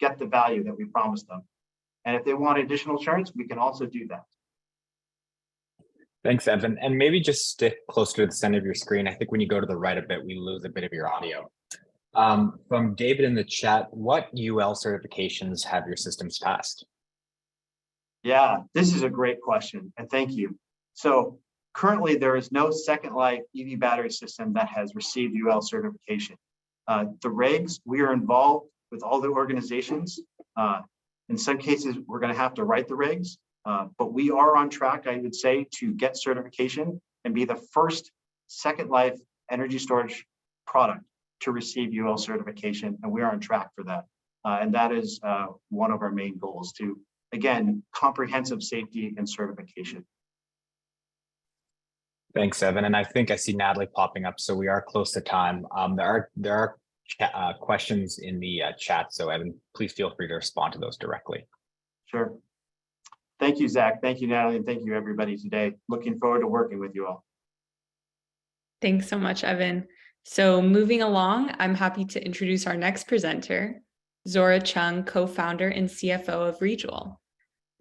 get the value that we promised them. And if they want additional insurance, we can also do that. Thanks, Evan. And maybe just stick closer to the center of your screen. I think when you go to the right a bit, we lose a bit of your audio. From David in the chat, what UL certifications have your systems passed? Yeah, this is a great question, and thank you. So currently, there is no second life EV battery system that has received UL certification. The regs, we are involved with all the organizations. In some cases, we're going to have to write the regs, but we are on track, I would say, to get certification and be the first second life energy storage product to receive UL certification, and we are on track for that. And that is one of our main goals, to, again, comprehensive safety and certification. Thanks, Evan. And I think I see Natalie popping up, so we are close to time. There are questions in the chat, so Evan, please feel free to respond to those directly. Sure. Thank you, Zach. Thank you, Natalie, and thank you, everybody, today. Looking forward to working with you all. Thanks so much, Evan. So moving along, I'm happy to introduce our next presenter, Zora Chung, co-founder and CFO of ReJoule.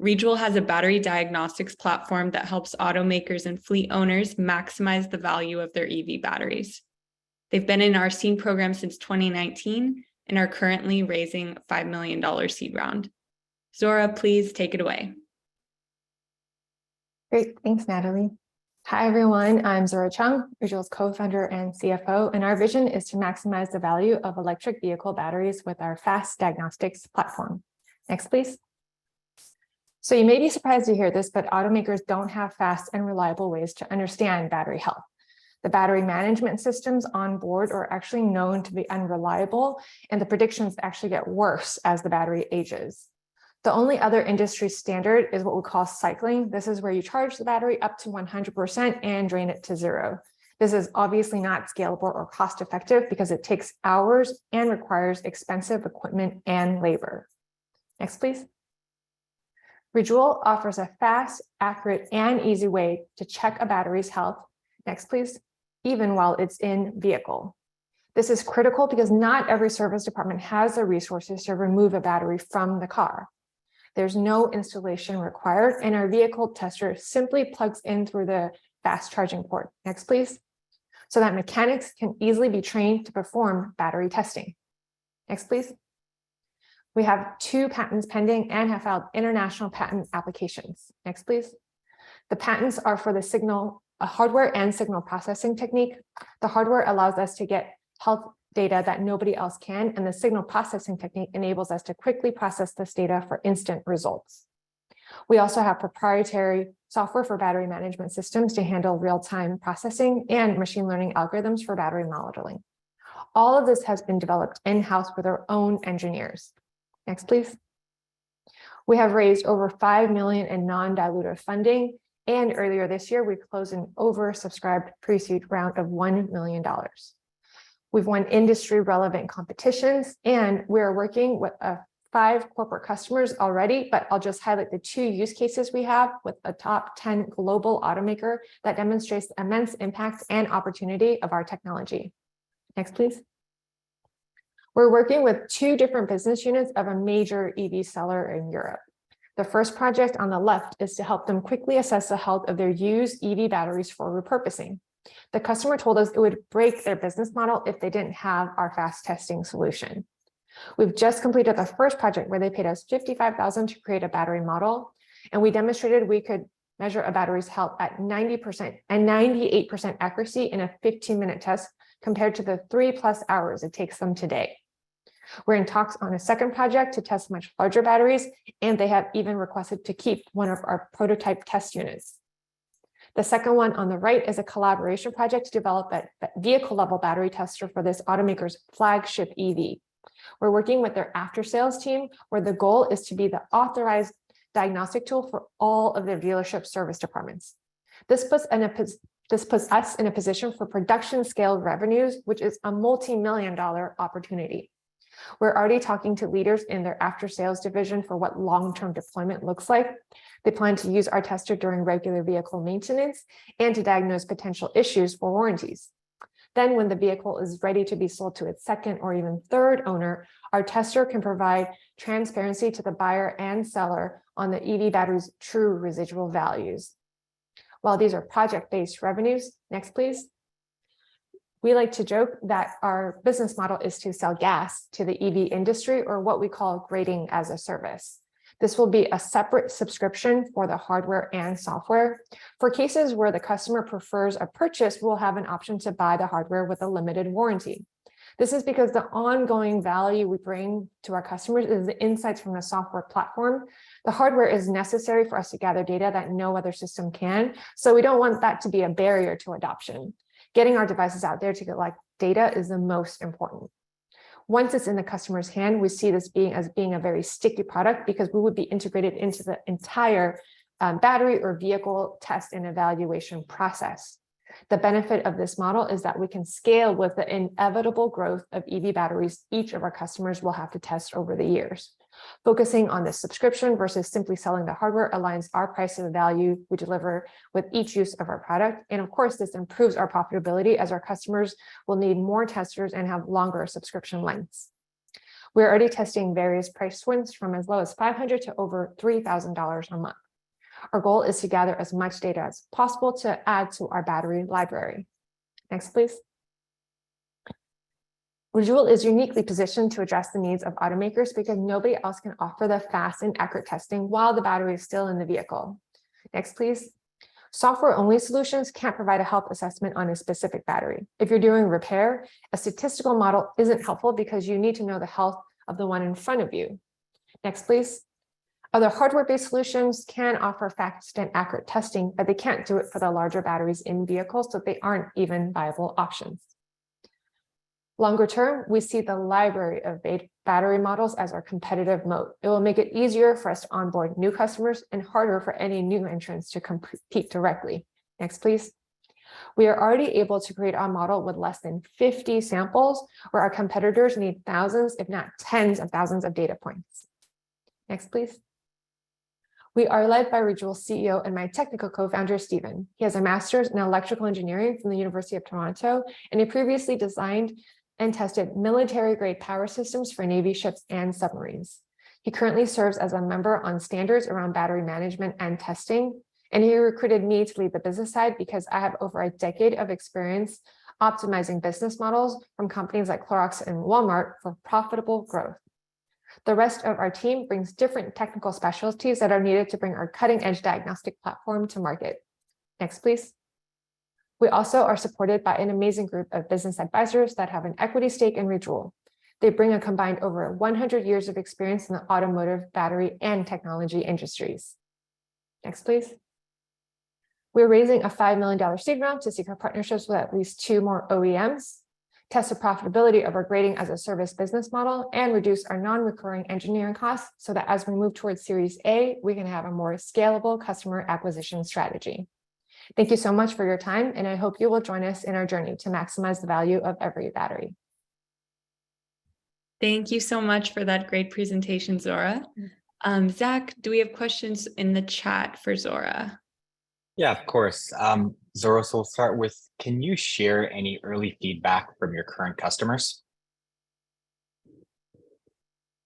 ReJoule has a battery diagnostics platform that helps automakers and fleet owners maximize the value of their EV batteries. They've been in our SEED program since 2019 and are currently raising a $5 million seed round. Zora, please take it away. Great, thanks, Natalie. Hi, everyone. I'm Zora Chung, ReJoule's co-founder and CFO, and our vision is to maximize the value of electric vehicle batteries with our fast diagnostics platform. Next, please. So you may be surprised to hear this, but automakers don't have fast and reliable ways to understand battery health. The battery management systems on board are actually known to be unreliable, and the predictions actually get worse as the battery ages. The only other industry standard is what we call cycling. This is where you charge the battery up to 100% and drain it to zero. This is obviously not scalable or cost effective because it takes hours and requires expensive equipment and labor. Next, please. ReJoule offers a fast, accurate, and easy way to check a battery's health. Next, please. Even while it's in vehicle. This is critical because not every service department has the resources to remove a battery from the car. There's no installation required, and our vehicle tester simply plugs in through the fast charging port. Next, please. So that mechanics can easily be trained to perform battery testing. Next, please. We have 2 patents pending and have filed international patent applications. Next, please. The patents are for the signal, hardware and signal processing technique. The hardware allows us to get health data that nobody else can, and the signal processing technique enables us to quickly process this data for instant results. We also have proprietary software for battery management systems to handle real-time processing and machine learning algorithms for battery modeling. All of this has been developed in-house with our own engineers. Next, please. We have raised over $5 million in non-dilutive funding, and earlier this year, we closed an oversubscribed pre-seed round of $1 million. We've won industry-relevant competitions, and we're working with 5 corporate customers already, but I'll just highlight the 2 use cases we have with a top 10 global automaker that demonstrates the immense impact and opportunity of our technology. Next, please. We're working with 2 different business units of a major EV seller in Europe. The first project on the left is to help them quickly assess the health of their used EV batteries for repurposing. The customer told us it would break their business model if they didn't have our fast testing solution. We've just completed the first project where they paid us $55,000 to create a battery model, and we demonstrated we could measure a battery's health at 90% and 98% accuracy in a 15-minute test compared to the 3+ hours it takes them today. We're in talks on a second project to test much larger batteries, and they have even requested to keep one of our prototype test units. The second one on the right is a collaboration project to develop a vehicle-level battery tester for this automaker's flagship EV. We're working with their after-sales team, where the goal is to be the authorized diagnostic tool for all of their dealership service departments. This puts us in a position for production-scale revenues, which is a multi-million-dollar opportunity. We're already talking to leaders in their after-sales division for what long-term deployment looks like. They plan to use our tester during regular vehicle maintenance and to diagnose potential issues for warranties. Then when the vehicle is ready to be sold to its second or even third owner, our tester can provide transparency to the buyer and seller on the EV battery's true residual values. While these are project-based revenues, next please. We like to joke that our business model is to sell gas to the EV industry, or what we call grading as a service. This will be a separate subscription for the hardware and software. For cases where the customer prefers a purchase, we'll have an option to buy the hardware with a limited warranty. This is because the ongoing value we bring to our customers is the insights from the software platform. The hardware is necessary for us to gather data that no other system can, so we don't want that to be a barrier to adoption. Getting our devices out there to collect data is the most important. Once it's in the customer's hand, we see this as being a very sticky product because we would be integrated into the entire battery or vehicle test and evaluation process. The benefit of this model is that we can scale with the inevitable growth of EV batteries each of our customers will have to test over the years. Focusing on the subscription versus simply selling the hardware aligns our price of value we deliver with each use of our product. And of course, this improves our profitability as our customers will need more testers and have longer subscription lengths. We're already testing various price points from as low as $500 to over $3,000 a month. Our goal is to gather as much data as possible to add to our battery library. Next, please. ReJoule is uniquely positioned to address the needs of automakers because nobody else can offer the fast and accurate testing while the battery is still in the vehicle. Next, please. Software-only solutions can't provide a health assessment on a specific battery. If you're doing repair, a statistical model isn't helpful because you need to know the health of the one in front of you. Next, please. Other hardware-based solutions can offer fast and accurate testing, but they can't do it for the larger batteries in vehicles, so they aren't even viable options. Longer term, we see the library of battery models as our competitive moat. It will make it easier for us to onboard new customers and harder for any new entrants to compete directly. Next, please. We are already able to create our model with less than 50 samples, where our competitors need thousands, if not tens of thousands of data points. Next, please. We are led by ReJoule's CEO and my technical co-founder, Stephen. He has a master's in electrical engineering from the University of Toronto, and he previously designed and tested military-grade power systems for Navy ships and submarines. He currently serves as a member on standards around battery management and testing, and he recruited me to lead the business side because I have over a decade of experience optimizing business models from companies like Clorox and Walmart for profitable growth. The rest of our team brings different technical specialties that are needed to bring our cutting-edge diagnostic platform to market. Next, please. We also are supported by an amazing group of business advisors that have an equity stake in ReJoule. They bring a combined over 100 years of experience in the automotive, battery, and technology industries. Next, please. We're raising a $5 million seed round to secure partnerships with at least 2 more OEMs. test the profitability of our grading as a service business model, and reduce our non-recurring engineering costs so that as we move towards Series A, we can have a more scalable customer acquisition strategy. Thank you so much for your time, and I hope you will join us in our journey to maximize the value of every battery. Thank you so much for that great presentation, Zora. Zach, do we have questions in the chat for Zora? Yeah, of course. Zora, so we'll start with, can you share any early feedback from your current customers?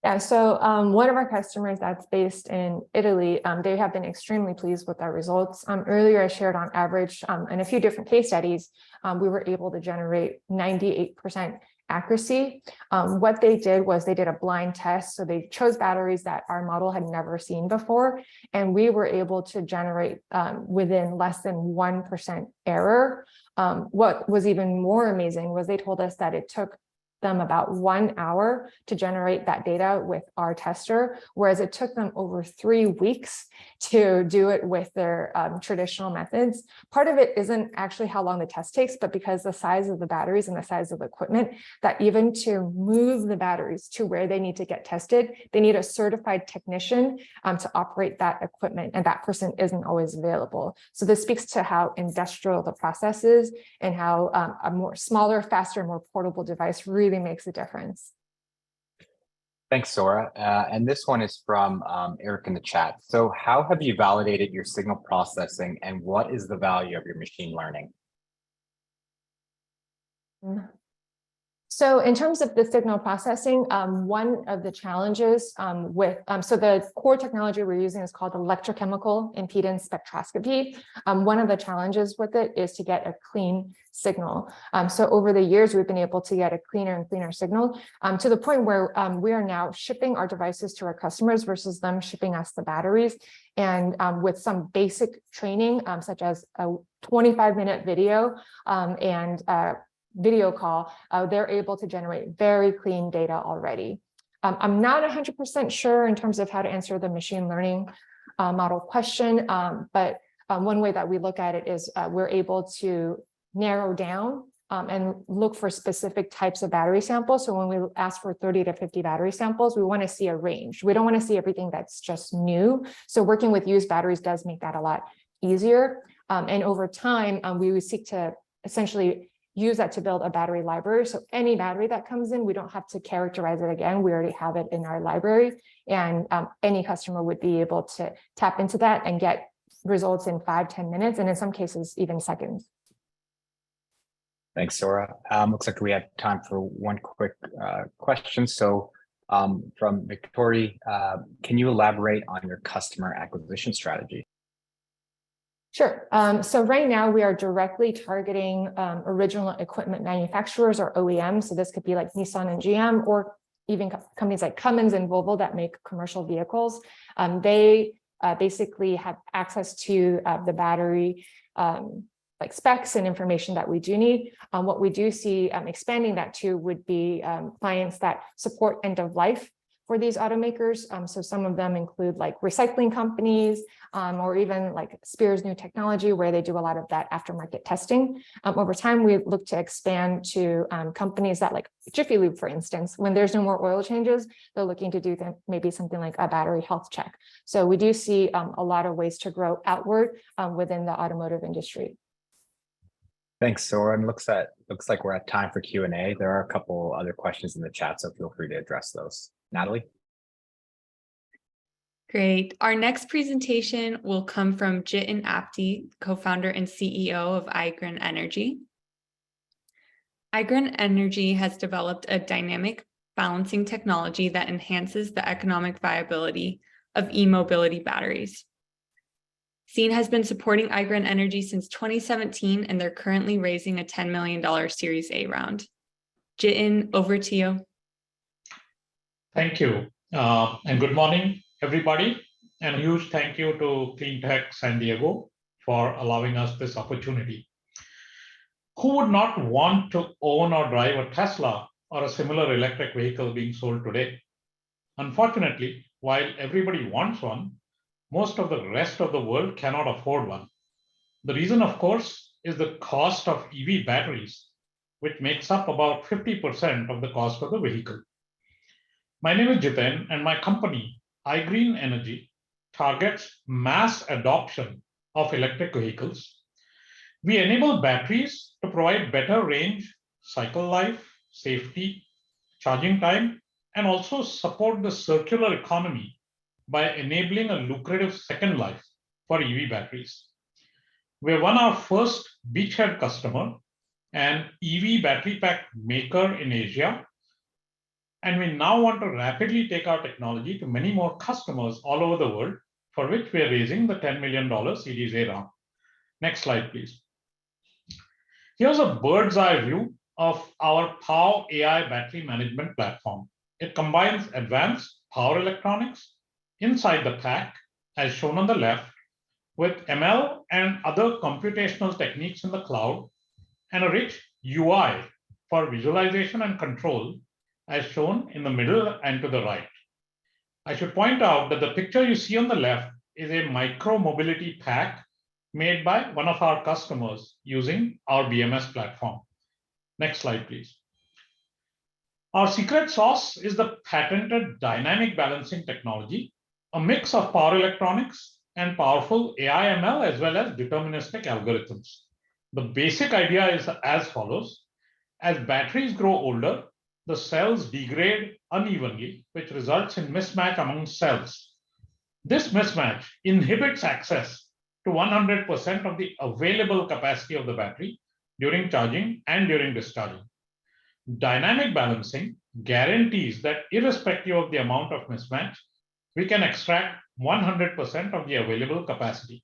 Yeah, so one of our customers that's based in Italy, they have been extremely pleased with our results. Earlier, I shared on average in a few different case studies, we were able to generate 98% accuracy. What they did was they did a blind test. So they chose batteries that our model had never seen before, and we were able to generate within less than 1% error. What was even more amazing was they told us that it took them about 1 hour to generate that data with our tester, whereas it took them over 3 weeks to do it with their traditional methods. Part of it isn't actually how long the test takes, but because the size of the batteries and the size of the equipment, that even to move the batteries to where they need to get tested, they need a certified technician to operate that equipment, and that person isn't always available. So this speaks to how industrial the process is and how a more smaller, faster, more portable device really makes a difference. Thanks, Zora. And this one is from Eric in the chat. So how have you validated your signal processing, and what is the value of your machine learning? So in terms of the signal processing, one of the challenges so the core technology we're using is called electrochemical impedance spectroscopy. One of the challenges with it is to get a clean signal. So over the years, we've been able to get a cleaner and cleaner signal to the point where we are now shipping our devices to our customers versus them shipping us the batteries. And with some basic training, such as a 25-minute video and video call, they're able to generate very clean data already. I'm not 100% sure in terms of how to answer the machine learning model question, but one way that we look at it is we're able to narrow down and look for specific types of battery samples. So when we ask for 30 to 50 battery samples, we want to see a range. We don't want to see everything that's just new. So working with used batteries does make that a lot easier. And over time, we would seek to essentially use that to build a battery library. So any battery that comes in, we don't have to characterize it again. We already have it in our library, and any customer would be able to tap into that and get results in 5-10 minutes, and in some cases, even seconds. Thanks, Zora. Looks like we have time for one quick question. So from Victoria, can you elaborate on your customer acquisition strategy? Sure. So right now we are directly targeting original equipment manufacturers or OEMs. So this could be like Nissan and GM, or even companies like Cummins and Volvo that make commercial vehicles. They basically have access to the battery like specs and information that we do need. What we do see expanding that to would be clients that support end of life for these automakers. So some of them include like recycling companies, or even like Spears New Technology, where they do a lot of that aftermarket testing. Over time, we look to expand to companies that like Jiffy Lube, for instance. When there's no more oil changes, they're looking to do maybe something like a battery health check. So we do see a lot of ways to grow outward within the automotive industry. Thanks, Zora. And looks like we're at time for Q&A. There are a couple other questions in the chat, so feel free to address those. Natalie? Great. Our next presentation will come from Jitin Apte, co-founder and CEO of igrenEnergi. igrenEnergi has developed a dynamic balancing technology that enhances the economic viability of e-mobility batteries. Scene has been supporting igrenEnergi since 2017, and they're currently raising a $10 million Series A round. Jitin, over to you. Thank you. And good morning, everybody. And a huge thank you to Cleantech San Diego for allowing us this opportunity. Who would not want to own or drive a Tesla or a similar electric vehicle being sold today? Unfortunately, while everybody wants one, most of the rest of the world cannot afford one. The reason, of course, is the cost of EV batteries. which makes up about 50% of the cost of the vehicle. My name is Jiten, and my company, igrenEnergi, targets mass adoption of electric vehicles. We enable batteries to provide better range, cycle life, safety, charging time, and also support the circular economy by enabling a lucrative second life for EV batteries. We won our first beachhead customer, an EV battery pack maker in Asia, and we now want to rapidly take our technology to many more customers all over the world, for which we are raising the $10 million Series A round. Next slide, please. Here's a bird's eye view of our Power AI battery management platform. It combines advanced power electronics inside the pack, as shown on the left, with ML and other computational techniques in the cloud, and a rich UI for visualization and control, as shown in the middle and to the right. I should point out that the picture you see on the left is a micro mobility pack made by one of our customers using our BMS platform. Next slide, please. Our secret sauce is the patented dynamic balancing technology, a mix of power electronics and powerful AI ML, as well as deterministic algorithms. The basic idea is as follows. As batteries grow older, the cells degrade unevenly, which results in mismatch among cells. This mismatch inhibits access to 100% of the available capacity of the battery during charging and during discharging. Dynamic balancing guarantees that irrespective of the amount of mismatch, we can extract 100% of the available capacity.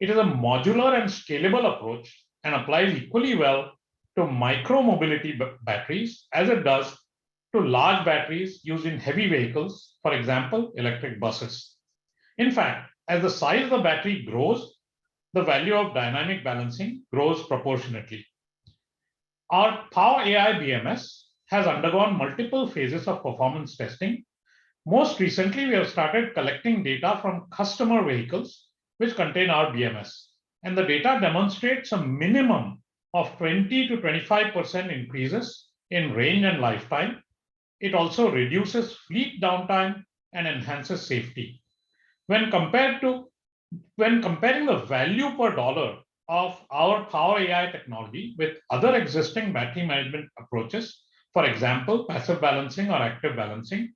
It is a modular and scalable approach and applies equally well to micro mobility batteries as it does to large batteries used in heavy vehicles, for example, electric buses. In fact, as the size of the battery grows, the value of dynamic balancing grows proportionately. Our Power AI BMS has undergone multiple phases of performance testing. Most recently, we have started collecting data from customer vehicles which contain our BMS, and the data demonstrates a minimum of 20 to 25% increases in range and lifetime. It also reduces fleet downtime and enhances safety. When comparing the value per dollar of our Power AI technology with other existing battery management approaches, for example, passive balancing or active balancing,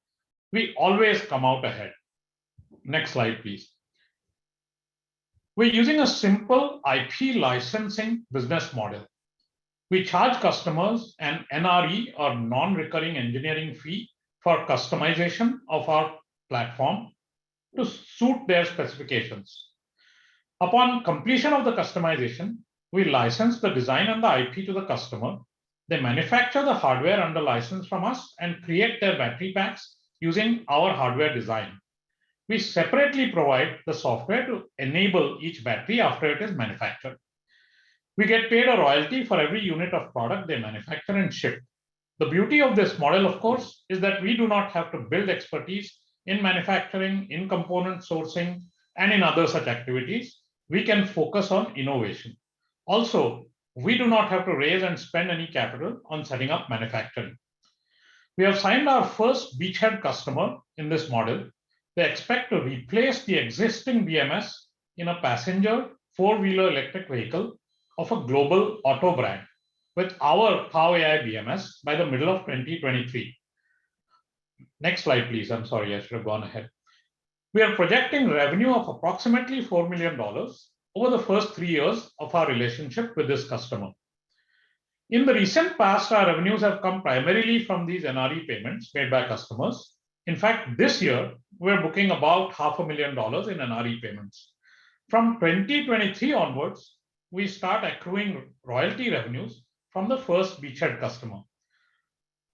we always come out ahead. Next slide, please. We're using a simple IP licensing business model. We charge customers an NRE or non-recurring engineering fee for customization of our platform to suit their specifications. Upon completion of the customization, we license the design and the IP to the customer. They manufacture the hardware under license from us and create their battery packs using our hardware design. We separately provide the software to enable each battery after it is manufactured. We get paid a royalty for every unit of product they manufacture and ship. The beauty of this model, of course, is that we do not have to build expertise in manufacturing, in component sourcing, and in other such activities. We can focus on innovation. Also, we do not have to raise and spend any capital on setting up manufacturing. We have signed our first beachhead customer in this model. They expect to replace the existing BMS in a passenger four-wheeler electric vehicle of a global auto brand with our Power AI BMS by the middle of 2023. Next slide, please. I'm sorry, I should have gone ahead. We are projecting revenue of approximately $4 million over the first 3 years of our relationship with this customer. In the recent past, our revenues have come primarily from these NRE payments made by customers. In fact, this year, we're booking about $500,000 in NRE payments. From 2023 onwards, we start accruing royalty revenues from the first beachhead customer.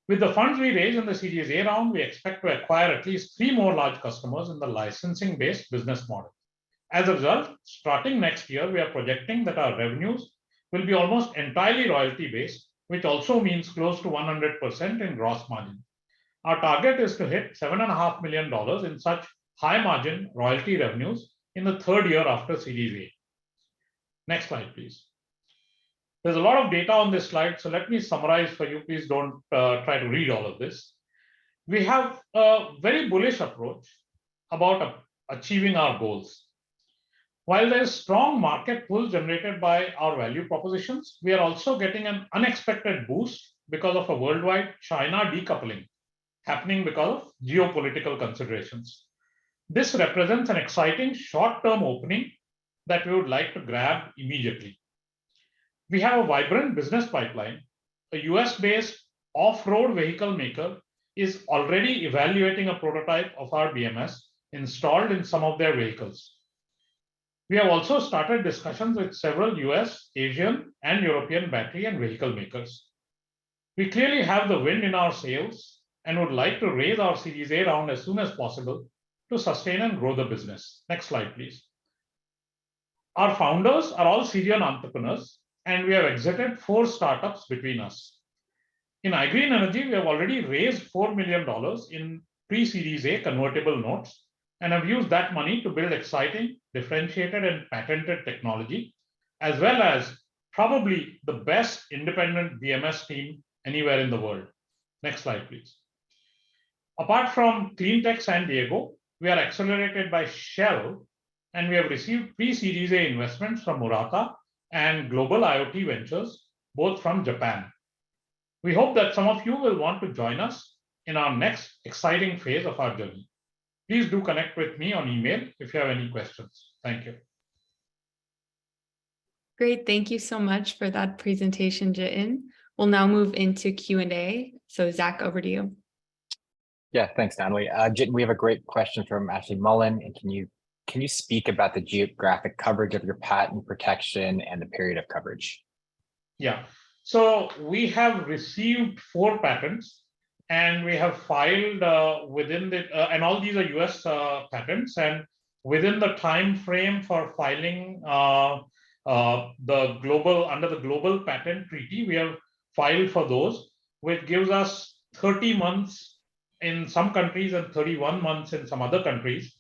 With the funds we raise in the Series A round, we expect to acquire at least 3 more large customers in the licensing-based business model. As a result, starting next year, we are projecting that our revenues will be almost entirely royalty-based, which also means close to 100% in gross margin. Our target is to hit $7.5 million in such high-margin royalty revenues in the 3rd year after Series A. Next slide, please. There's a lot of data on this slide, so let me summarize for you. Please don't try to read all of this. We have a very bullish approach about achieving our goals. While there's strong market pull generated by our value propositions, we are also getting an unexpected boost because of a worldwide China decoupling happening because of geopolitical considerations. This represents an exciting short-term opening that we would like to grab immediately. We have a vibrant business pipeline. A US-based off-road vehicle maker is already evaluating a prototype of our BMS installed in some of their vehicles. We have also started discussions with several US, Asian, and European battery and vehicle makers. We clearly have the wind in our sails and would like to raise our Series A round as soon as possible to sustain and grow the business. Next slide, please. Our founders are all Syrian entrepreneurs, and we have exited 4 startups between us. In igrenEnergi, we have already raised $4 million in pre-Series A convertible notes and have used that money to build exciting, differentiated, and patented technology, as well as probably the best independent BMS team anywhere in the world. Next slide, please. Apart from Cleantech San Diego, we are accelerated by Shell, and we have received pre-Series A investments from Murata and Global IoT Ventures, both from Japan. We hope that some of you will want to join us in our next exciting phase of our journey. Please do connect with me on email if you have any questions. Thank you. Great. Thank you so much for that presentation, Jitin. We'll now move into Q&A. So Zach, over to you. Yeah, thanks, Natalie. Jitin, we have a great question from Ashley Mullen. And can you speak about the geographic coverage of your patent protection and the period of coverage? Yeah, so we have received 4 patents, and we have filed within the, and all these are US patents, and within the time frame for filing under the Global Patent Treaty, we have filed for those, which gives us 30 months in some countries and 31 months in some other countries,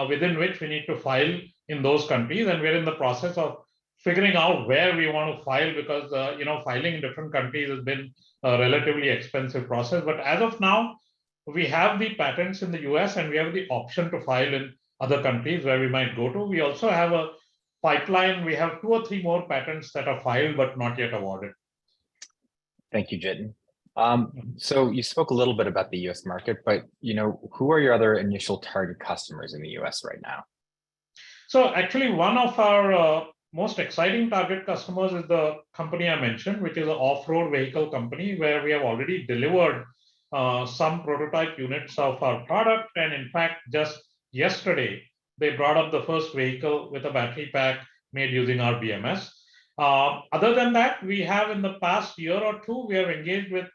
within which we need to file in those countries. And we're in the process of figuring out where we want to file, because filing in different countries has been a relatively expensive process. But as of now, we have the patents in the US, and we have the option to file in other countries where we might go to. We also have a pipeline. We have 2 or 3 more patents that are filed but not yet awarded. Thank you, Jitin. So you spoke a little bit about the US market, but who are your other initial target customers in the US right now? So actually, one of our most exciting target customers is the company I mentioned, which is an off-road vehicle company, where we have already delivered some prototype units of our product. And in fact, just yesterday, they brought up the first vehicle with a battery pack made using our BMS. Other than that, we have in the past year or 2, we have engaged with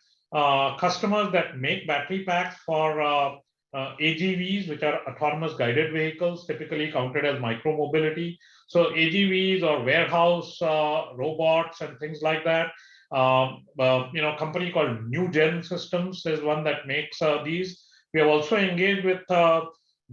customers that make battery packs for AGVs, which are autonomous guided vehicles, typically counted as micro-mobility. So AGVs or warehouse robots and things like that. A company called New Gen Systems is one that makes these. We have also engaged with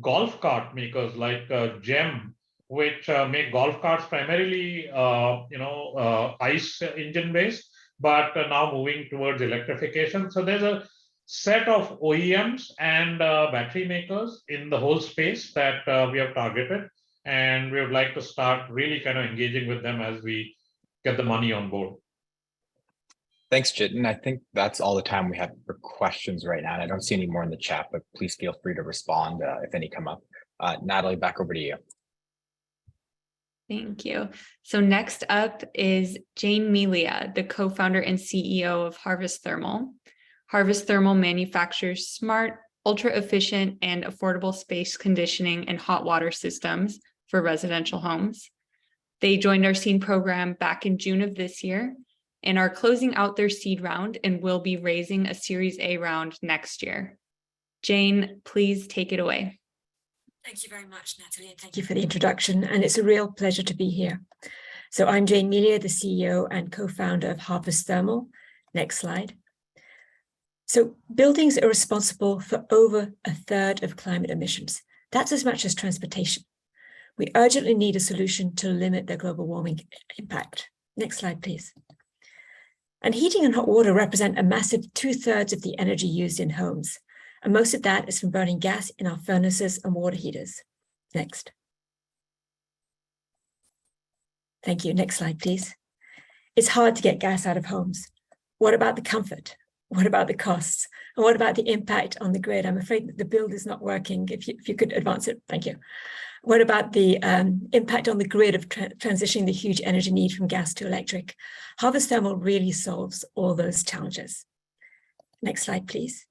golf cart makers like GEM, which make golf carts primarily, ICE engine based, but now moving towards electrification. So there's a set of OEMs and battery makers in the whole space that we have targeted, and we would like to start really kind of engaging with them as we get the money on board. Thanks, Jitin. I think that's all the time we have for questions right now. And I don't see any more in the chat, but please feel free to respond if any come up. Natalie, back over to you. Thank you. So next up is Jane Melia, the co-founder and CEO of Harvest Thermal. Harvest Thermal manufactures smart, ultra-efficient, and affordable space conditioning and hot water systems for residential homes. They joined our SEED program back in June of this year and are closing out their seed round and will be raising a Series A round next year. Jane, please take it away. Thank you very much, Natalie, and thank you for the introduction. And it's a real pleasure to be here. So I'm Jane Melia, the CEO and co-founder of Harvest Thermal. Next slide. So buildings are responsible for over 1/3 of climate emissions. That's as much as transportation. We urgently need a solution to limit their global warming impact. Next slide, please. And heating and hot water represent a massive 2/3 of the energy used in homes. And most of that is from burning gas in our furnaces and water heaters. Next. Thank you. Next slide, please. It's hard to get gas out of homes. What about the comfort? What about the costs? And what about the impact on the grid? I'm afraid that the build is not working. If you could advance it, thank you. What about the impact on the grid of transitioning the huge energy need from gas to electric? Harvest Thermal really solves all those challenges. Next slide, please.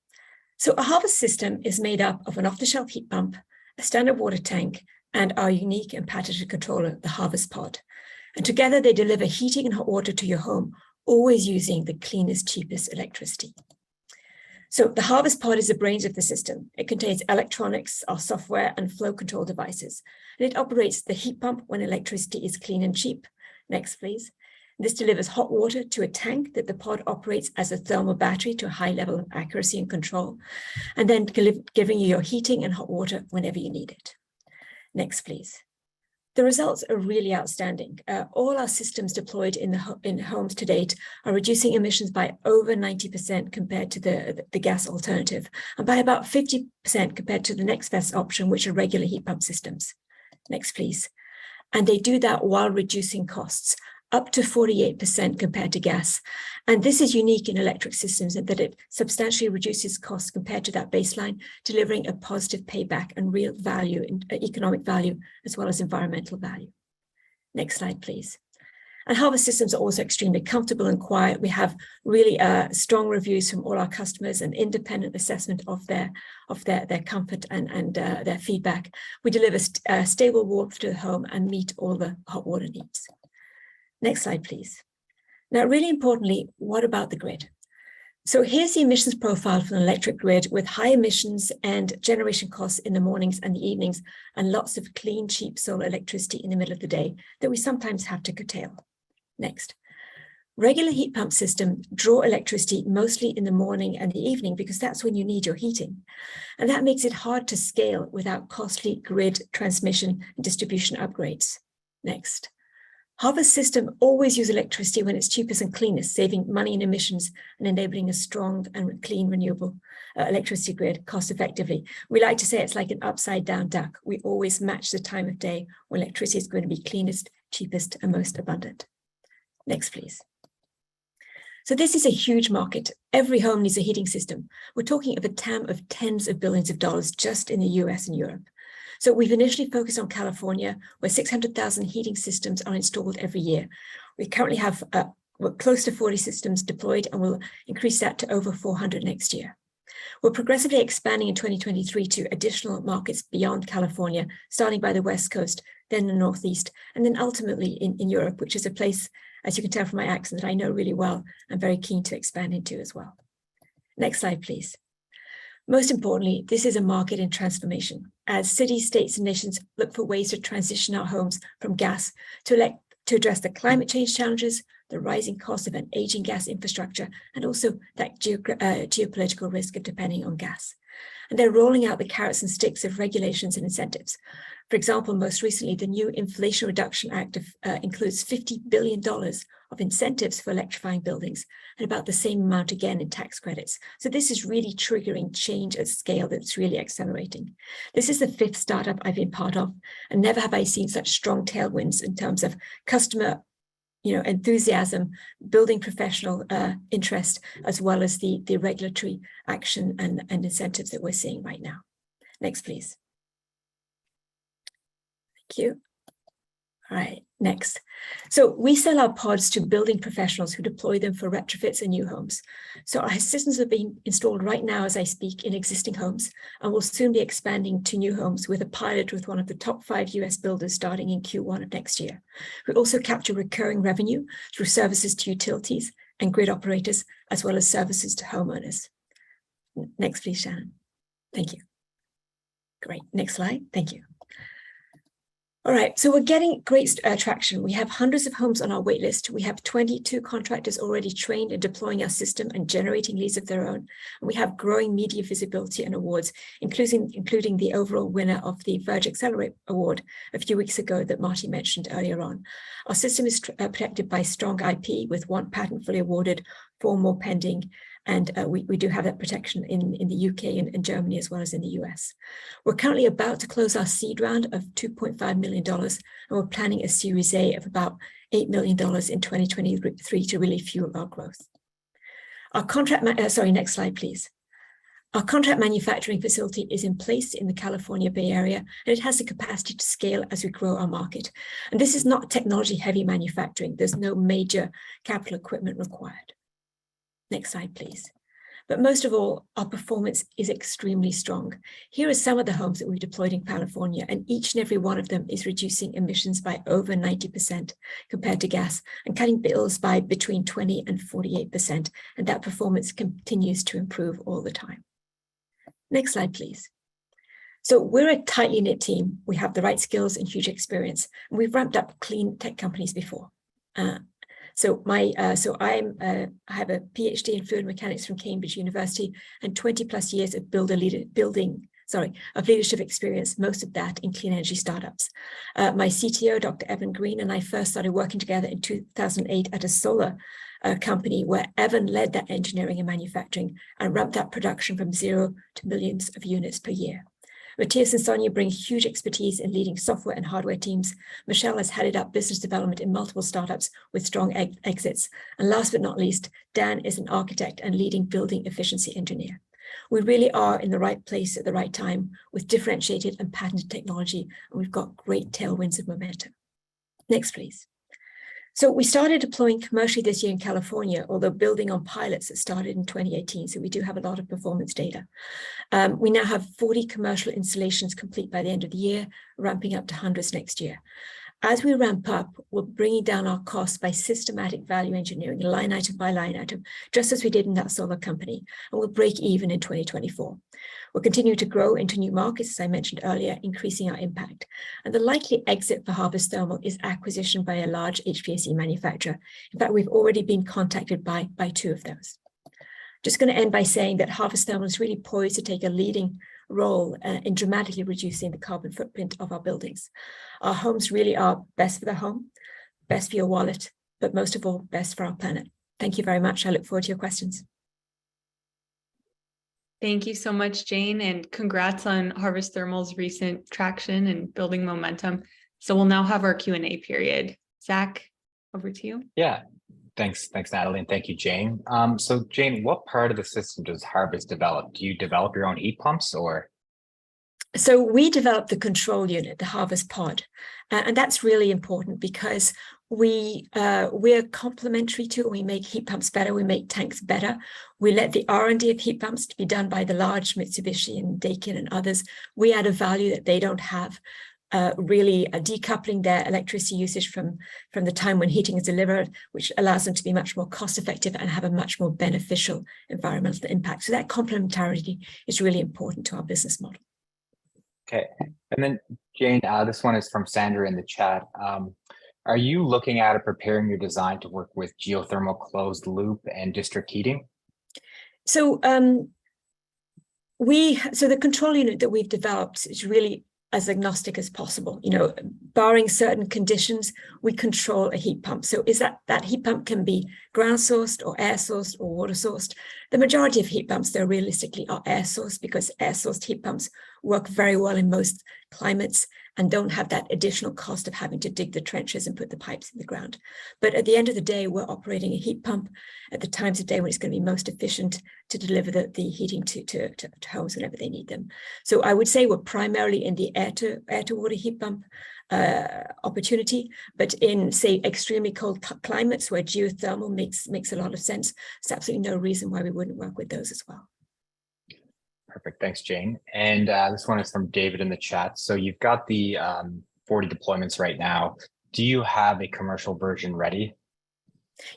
So a harvest system is made up of an off-the-shelf heat pump, a standard water tank, and our unique and patented controller, the Harvest Pod. And together they deliver heating and hot water to your home, always using the cleanest, cheapest electricity. So the Harvest Pod is the brains of the system. It contains electronics, our software, and flow control devices. And it operates the heat pump when electricity is clean and cheap. Next, please. This delivers hot water to a tank that the pod operates as a thermal battery to a high level of accuracy and control, and then giving you your heating and hot water whenever you need it. Next, please. The results are really outstanding. All our systems deployed in homes to date are reducing emissions by over 90% compared to the gas alternative, and by about 50% compared to the next best option, which are regular heat pump systems. Next, please. And they do that while reducing costs, up to 48% compared to gas. And this is unique in electric systems in that it substantially reduces costs compared to that baseline, delivering a positive payback and real value, economic value, as well as environmental value. Next slide, please. And harvest systems are also extremely comfortable and quiet. We have really strong reviews from all our customers and independent assessment of their comfort and their feedback. We deliver stable warmth to the home and meet all the hot water needs. Next slide, please. Now, really importantly, what about the grid? So here's the emissions profile for an electric grid with high emissions and generation costs in the mornings and the evenings, and lots of clean, cheap solar electricity in the middle of the day that we sometimes have to curtail. Next. Regular heat pump systems draw electricity mostly in the morning and the evening because that's when you need your heating. And that makes it hard to scale without costly grid transmission and distribution upgrades. Next. Harvest system always use electricity when it's cheapest and cleanest, saving money in emissions and enabling a strong and clean renewable electricity grid cost effectively. We like to say it's like an upside down duck. We always match the time of day when electricity is going to be cleanest, cheapest, and most abundant. Next, please. So this is a huge market. Every home needs a heating system. We're talking of a TAM of tens of billions of dollars just in the US and Europe. So we've initially focused on California, where 600,000 heating systems are installed every year. We currently have we're close to 40 systems deployed, and we'll increase that to over 400 next year. We're progressively expanding in 2023 to additional markets beyond California, starting by the West Coast, then the Northeast, and then ultimately in Europe, which is a place, as you can tell from my accent, that I know really well and very keen to expand into as well. Next slide, please. Most importantly, this is a market in transformation. As cities, states, and nations look for ways to transition our homes from gas to address the climate change challenges, the rising cost of an aging gas infrastructure, and also that geopolitical risk of depending on gas. And they're rolling out the carrots and sticks of regulations and incentives. For example, most recently, the new Inflation Reduction Act includes $50 billion of incentives for electrifying buildings, and about the same amount again in tax credits. So this is really triggering change at scale that's really accelerating. This is the 5th startup I've been part of, and never have I seen such strong tailwinds in terms of customer enthusiasm, building professional interest, as well as the regulatory action and incentives that we're seeing right now. Next, please. Thank you. All right, next. So we sell our pods to building professionals who deploy them for retrofits and new homes. So our systems are being installed right now as I speak in existing homes, and will soon be expanding to new homes with a pilot with one of the top 5 US builders starting in Q1 of next year. We also capture recurring revenue through services to utilities and grid operators, as well as services to homeowners. Next, please, Shannon. Thank you. Great. Next slide. Thank you. All right, so we're getting great traction. We have hundreds of homes on our wait list. We have 22 contractors already trained and deploying our system and generating leads of their own. And we have growing media visibility and awards, including the overall winner of the Verge Accelerate Award a few weeks ago that Marty mentioned earlier on. Our system is protected by strong IP with 1 patent fully awarded, 4 more pending, and we do have that protection in the UK and Germany as well as in the US. We're currently about to close our seed round of $2.5 million, and we're planning a Series A of about $8 million in 2023 to really fuel our growth. Our contract, next slide, please. Our contract manufacturing facility is in place in the California Bay Area, and it has the capacity to scale as we grow our market. And this is not technology-heavy manufacturing. There's no major capital equipment required. Next slide, please. But most of all, our performance is extremely strong. Here are some of the homes that we've deployed in California, and each and every one of them is reducing emissions by over 90% compared to gas and cutting bills by between 20 and 48%. And that performance continues to improve all the time. Next slide, please. So we're a tightly knit team. We have the right skills and huge experience, and we've ramped up clean tech companies before. I have a PhD in fluid mechanics from Cambridge University and 20 plus years of leadership experience, most of that in clean energy startups. My CTO, Dr. Evan Green, and I first started working together in 2008 at a solar company where Evan led that engineering and manufacturing and ramped up production from 0 to millions of units per year. Matthias and Sonia bring huge expertise in leading software and hardware teams. Michelle has headed up business development in multiple startups with strong exits. And last but not least, Dan is an architect and leading building efficiency engineer. We really are in the right place at the right time with differentiated and patented technology, and we've got great tailwinds of momentum. Next, please. So we started deploying commercially this year in California, although building on pilots that started in 2018. So we do have a lot of performance data. We now have 40 commercial installations complete by the end of the year, ramping up to hundreds next year. As we ramp up, we're bringing down our costs by systematic value engineering, line item by line item, just as we did in that solar company, and we'll break even in 2024. We'll continue to grow into new markets, as I mentioned earlier, increasing our impact. And the likely exit for Harvest Thermal is acquisition by a large HVAC manufacturer. In fact, we've already been contacted by 2 of those. Just going to end by saying that Harvest Thermal is really poised to take a leading role in dramatically reducing the carbon footprint of our buildings. Our homes really are best for the home, best for your wallet, but most of all, best for our planet. Thank you very much. I look forward to your questions. Thank you so much, Jane, and congrats on Harvest Thermal's recent traction and building momentum. So we'll now have our Q&A period. Zach, over to you. Yeah, thanks, Natalie, and thank you, Jane. So Jane, what part of the system does Harvest develop? Do you develop your own heat pumps or? So we developed the control unit, the Harvest Pod, and that's really important because we're complementary to, we make heat pumps better, we make tanks better. We let the R&D of heat pumps to be done by the large Mitsubishi and Daikin and others. We add a value that they don't have, really decoupling their electricity usage from the time when heating is delivered, which allows them to be much more cost effective and have a much more beneficial environmental impact. So that complementarity is really important to our business model. Okay, and then Jane, this one is from Sandra in the chat. Are you looking at or preparing your design to work with geothermal closed loop and district heating? So the control unit that we've developed is really as agnostic as possible. You know, barring certain conditions, we control a heat pump. So is that heat pump can be ground sourced or air sourced or water sourced. The majority of heat pumps, though, realistically are air sourced because air sourced heat pumps work very well in most climates and don't have that additional cost of having to dig the trenches and put the pipes in the ground. But at the end of the day, we're operating a heat pump at the times of day when it's going to be most efficient to deliver the heating to homes whenever they need them. So I would say we're primarily in the air to water heat pump opportunity, but in, say, extremely cold climates where geothermal makes a lot of sense, there's absolutely no reason why we wouldn't work with those as well. Perfect. Thanks, Jane. And this one is from David in the chat. So you've got the 40 deployments right now. Do you have a commercial version ready?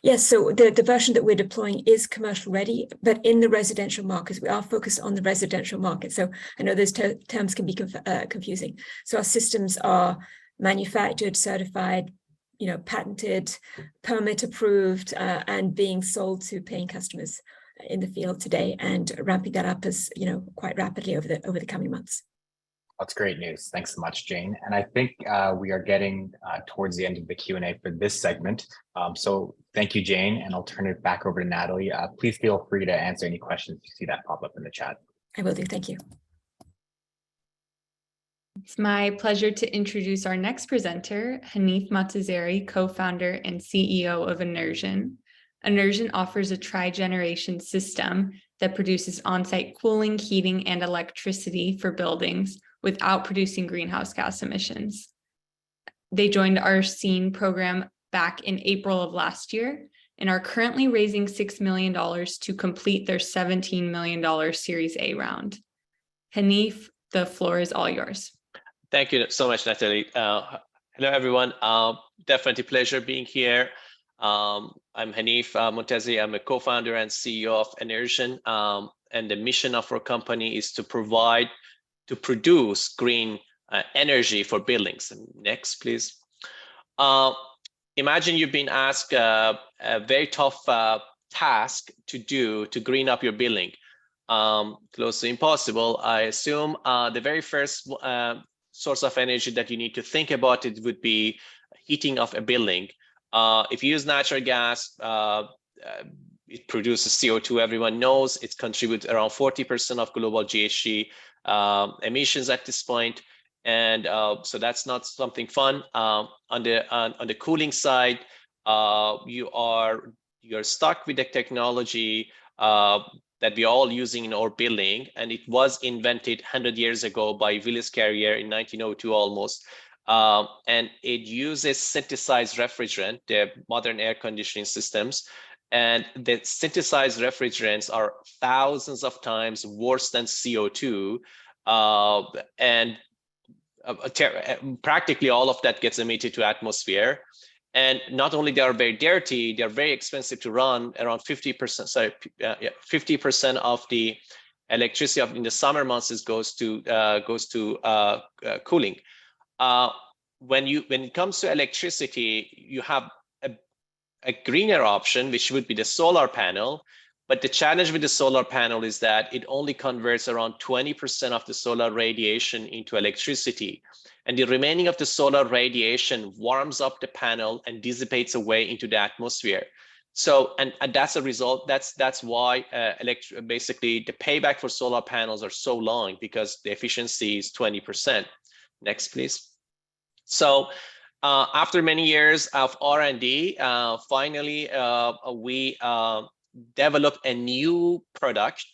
Yes, so the version that we're deploying is commercial ready, but in the residential markets, we are focused on the residential market. So I know those terms can be confusing. So our systems are manufactured, certified, patented, permit approved, and being sold to paying customers in the field today, and ramping that up as quite rapidly over the coming months. That's great news. Thanks so much, Jane. And I think we are getting towards the end of the Q&A for this segment. So thank you, Jane, and I'll turn it back over to Natalie. Please feel free to answer any questions you see that pop up in the chat. I will do. Thank you. It's my pleasure to introduce our next presenter, Hanif Matazeri, co-founder and CEO of Enersion. Enersion offers a tri-generation system that produces on-site cooling, heating, and electricity for buildings without producing greenhouse gas emissions. They joined our SEEN program back in April of last year and are currently raising $6 million to complete their $17 million Series A round. Hanif, the floor is all yours. Thank you so much, Natalie. Hello, everyone. Definitely pleasure being here. I'm Hanif Montezi. I'm a co-founder and CEO of Enersion. And the mission of our company is to produce green energy for buildings. Next, please. Imagine you've been asked a very tough task to green up your building. Close to impossible. I assume the very first source of energy that you need to think about it would be heating of a building. If you use natural gas, it produces CO2. Everyone knows it contributes around 40% of global GHG emissions at this point, and so that's not something fun. On the cooling side, you're stuck with the technology that we're all using in our building, and it was invented 100 years ago by Willis Carrier in 1902 almost. And it uses synthesized refrigerant, the modern air conditioning systems, and the synthesized refrigerants are thousands of times worse than CO2, and practically all of that gets emitted to atmosphere. And not only they are very dirty, they're very expensive to run. Around 50%, sorry, 50% of the electricity in the summer months goes to cooling. When it comes to electricity, you have a greener option, which would be the solar panel. But the challenge with the solar panel is that it only converts around 20% of the solar radiation into electricity. And the remaining of the solar radiation warms up the panel and dissipates away into the atmosphere. So, and that's a result, that's why basically the payback for solar panels are so long, because the efficiency is 20%. Next, please. So after many years of R&D, finally we developed a new product.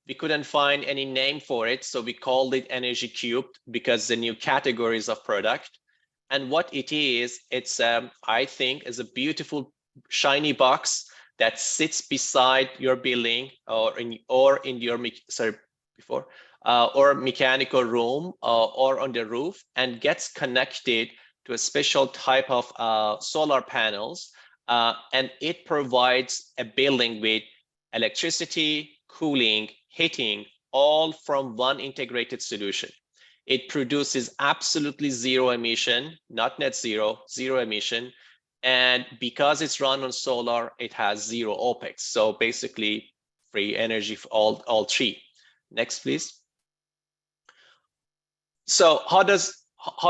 We couldn't find any name for it, so we called it Energy Cubed, because the new categories of product. And what it is, it's I think is a beautiful shiny box that sits beside your building or in your or mechanical room or on the roof, and gets connected to a special type of solar panels, and it provides a building with electricity, cooling, heating, all from one integrated solution. It produces absolutely zero emission, not net zero, zero emission. And because it's run on solar, it has zero OPEX. So basically free energy for all three. Next, please. So how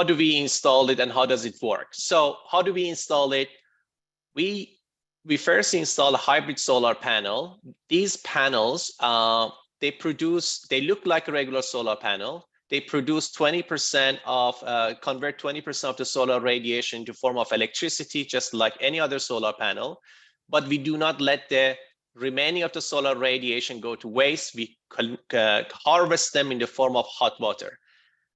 do we install it and how does it work? So how do we install it? We first install a hybrid solar panel. These panels, they look like a regular solar panel. They produce 20% of, convert 20% of the solar radiation into form of electricity, just like any other solar panel. But we do not let the remaining of the solar radiation go to waste. We harvest them in the form of hot water.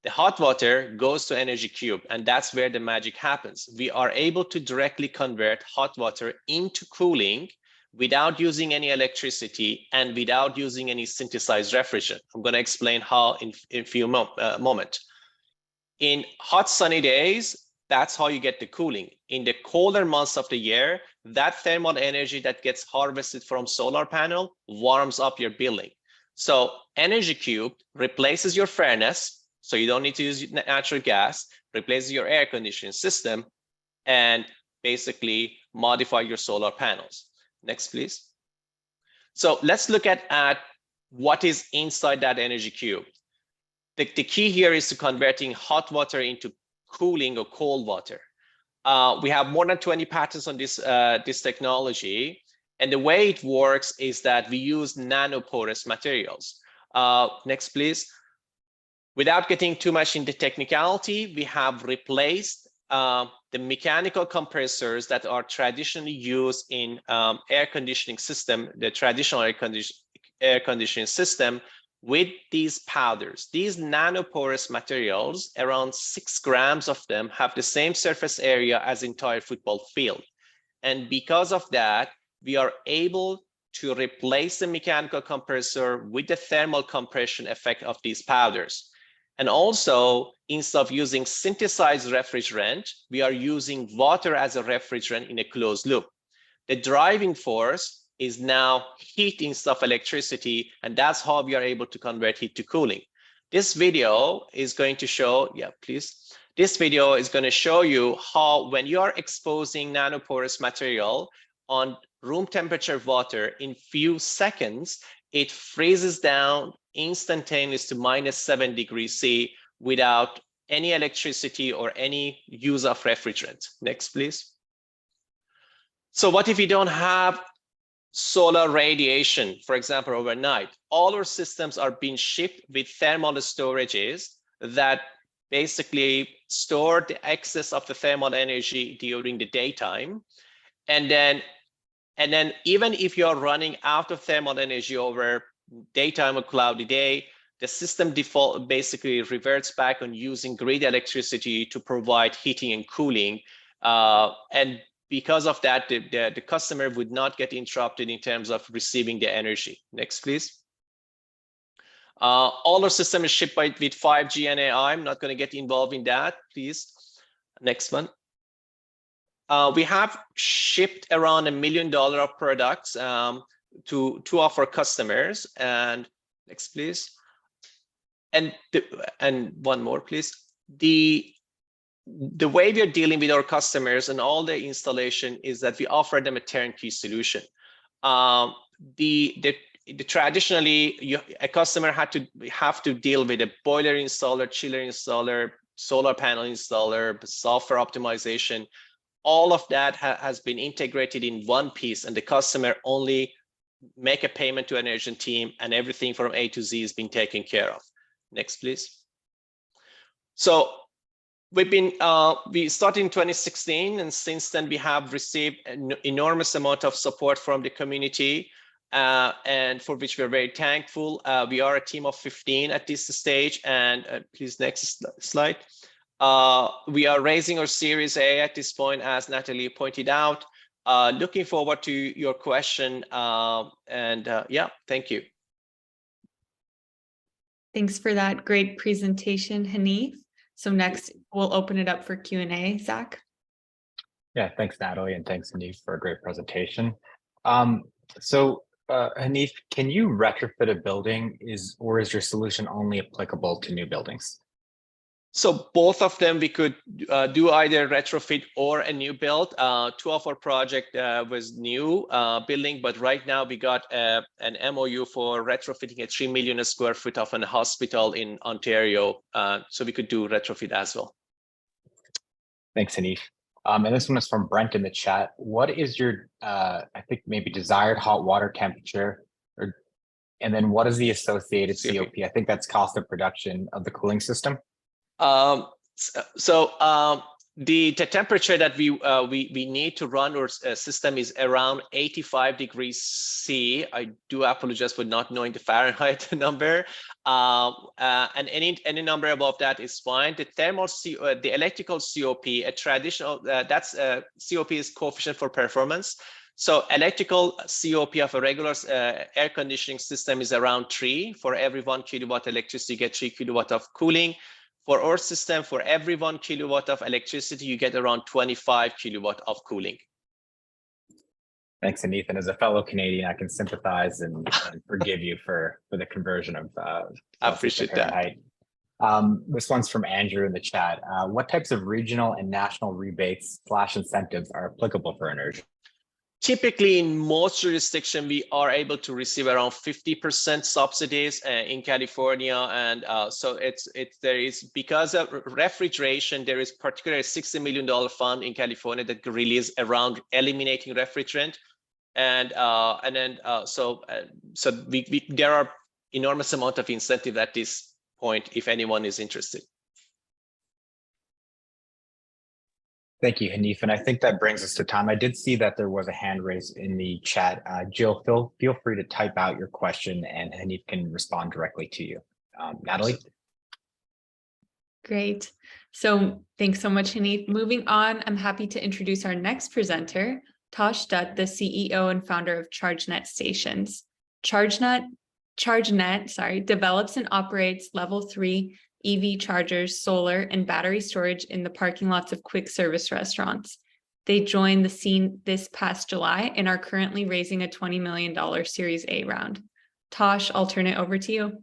The hot water goes to Energy Cube, and that's where the magic happens. We are able to directly convert hot water into cooling without using any electricity and without using any synthesized refrigerant. I'm going to explain how in a few moments. In hot sunny days, that's how you get the cooling. In the colder months of the year, that thermal energy that gets harvested from solar panel warms up your building. So Energy Cube replaces your furnace, so you don't need to use natural gas, replaces your air conditioning system, and basically modify your solar panels. Next, please. So let's look at what is inside that energy cube. The key here is to converting hot water into cooling or cold water. We have more than 20 patents on this technology. And the way it works is that we use nanoporous materials. Next, please. Without getting too much into technicality, we have replaced the mechanical compressors that are traditionally used in air conditioning system, the traditional air conditioning system, with these powders. These nanoporous materials, around 6 grams of them, have the same surface area as entire football field. And because of that, we are able to replace the mechanical compressor with the thermal compression effect of these powders. And also, instead of using synthesized refrigerant, we are using water as a refrigerant in a closed loop. The driving force is now heat instead of electricity, and that's how we are able to convert heat to cooling. This video is going to show, yeah, please. This video is going to show you how, when you are exposing nanoporous material on room temperature water, in few seconds, it freezes down instantaneous to -7 degrees C without any electricity or any use of refrigerant. Next, please. So what if you don't have solar radiation, for example, overnight? All our systems are being shipped with thermal storages that basically store the excess of the thermal energy during the daytime. And then even if you're running out of thermal energy over daytime or cloudy day, the system default basically reverts back on using grid electricity to provide heating and cooling. And because of that, the customer would not get interrupted in terms of receiving the energy. Next, please. All our system is shipped with 5G and AI. I'm not going to get involved in that, please. Next one. We have shipped around $1 million of products to of our customers. And next, please. And one more, please. The way we are dealing with our customers and all the installation is that we offer them a turnkey solution. Traditionally, a customer have to deal with a boiler installer, chiller installer, solar panel installer, software optimization. All of that has been integrated in one piece, and the customer only make a payment to an Enersion team, and everything from A to Z is being taken care of. Next, please. So we started in 2016, and since then we have received an enormous amount of support from the community, and for which we're very thankful. We are a team of 15 at this stage, and please, next slide. We are raising our Series A at this point, as Natalie pointed out. Looking forward to your question, yeah, thank you. Thanks for that great presentation, Hanif. So next, we'll open it up for Q&A, Zach. Yeah, thanks, Natalie, and thanks, Hanif, for a great presentation. Hanif, can you retrofit a building, or is your solution only applicable to new buildings? So both of them, we could do either retrofit or a new build. 2 of our project was new building, but right now we got an MOU for retrofitting a 3 million square foot of a hospital in Ontario. So we could do retrofit as well. Thanks, Hanif. And this one is from Brent in the chat. What is your, I think maybe desired hot water temperature, and then what is the associated COP? I think that's cost of production of the cooling system. The temperature that we need to run our system is around 85 degrees C. I do apologize for not knowing the Fahrenheit number, and any number above that is fine. The the electrical COP, a traditional COP is coefficient for performance. So electrical COP of a regular air conditioning system is around 3. For every 1 kilowatt electricity, you get 3 kilowatt of cooling. For our system, for every 1 kilowatt of electricity, you get around 25 kilowatt of cooling. Thanks, Hanif. And as a fellow Canadian, I can sympathize and forgive you for the conversion of. I appreciate that. This one's from Andrew in the chat. What types of regional and national rebates / incentives are applicable for Enersion? Typically, in most jurisdictions, we are able to receive around 50% subsidies in California, and so there is, because of refrigeration, there is particularly a $60 million fund in California that released around eliminating refrigerant, and then there are enormous amount of incentive at this point if anyone is interested. Thank you, Hanif. And I think that brings us to time. I did see that there was a hand raised in the chat. Jill, feel free to type out your question and Hanif can respond directly to you. Natalie? Great. So thanks so much, Hanif. Moving on, I'm happy to introduce our next presenter, Tosh Dutt, the CEO and founder of ChargeNet Stations. ChargeNet develops and operates level 3 EV chargers, solar, and battery storage in the parking lots of quick service restaurants. They joined the scene this past July and are currently raising a $20 million Series A round. Tosh, I'll turn it over to you.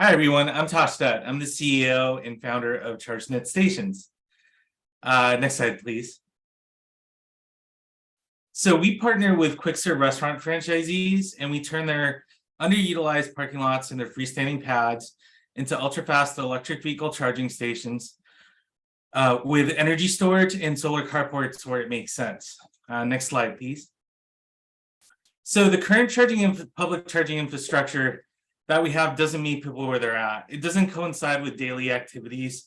Hi, everyone. I'm Tosh Dutt. I'm the CEO and founder of ChargeNet Stations. Next slide, please. So we partner with quick serve restaurant franchisees, and we turn their underutilized parking lots and their freestanding pads into ultra-fast electric vehicle charging stations with energy storage and solar carports where it makes sense. Next slide, please. So the current public charging infrastructure that we have doesn't meet people where they're at. It doesn't coincide with daily activities.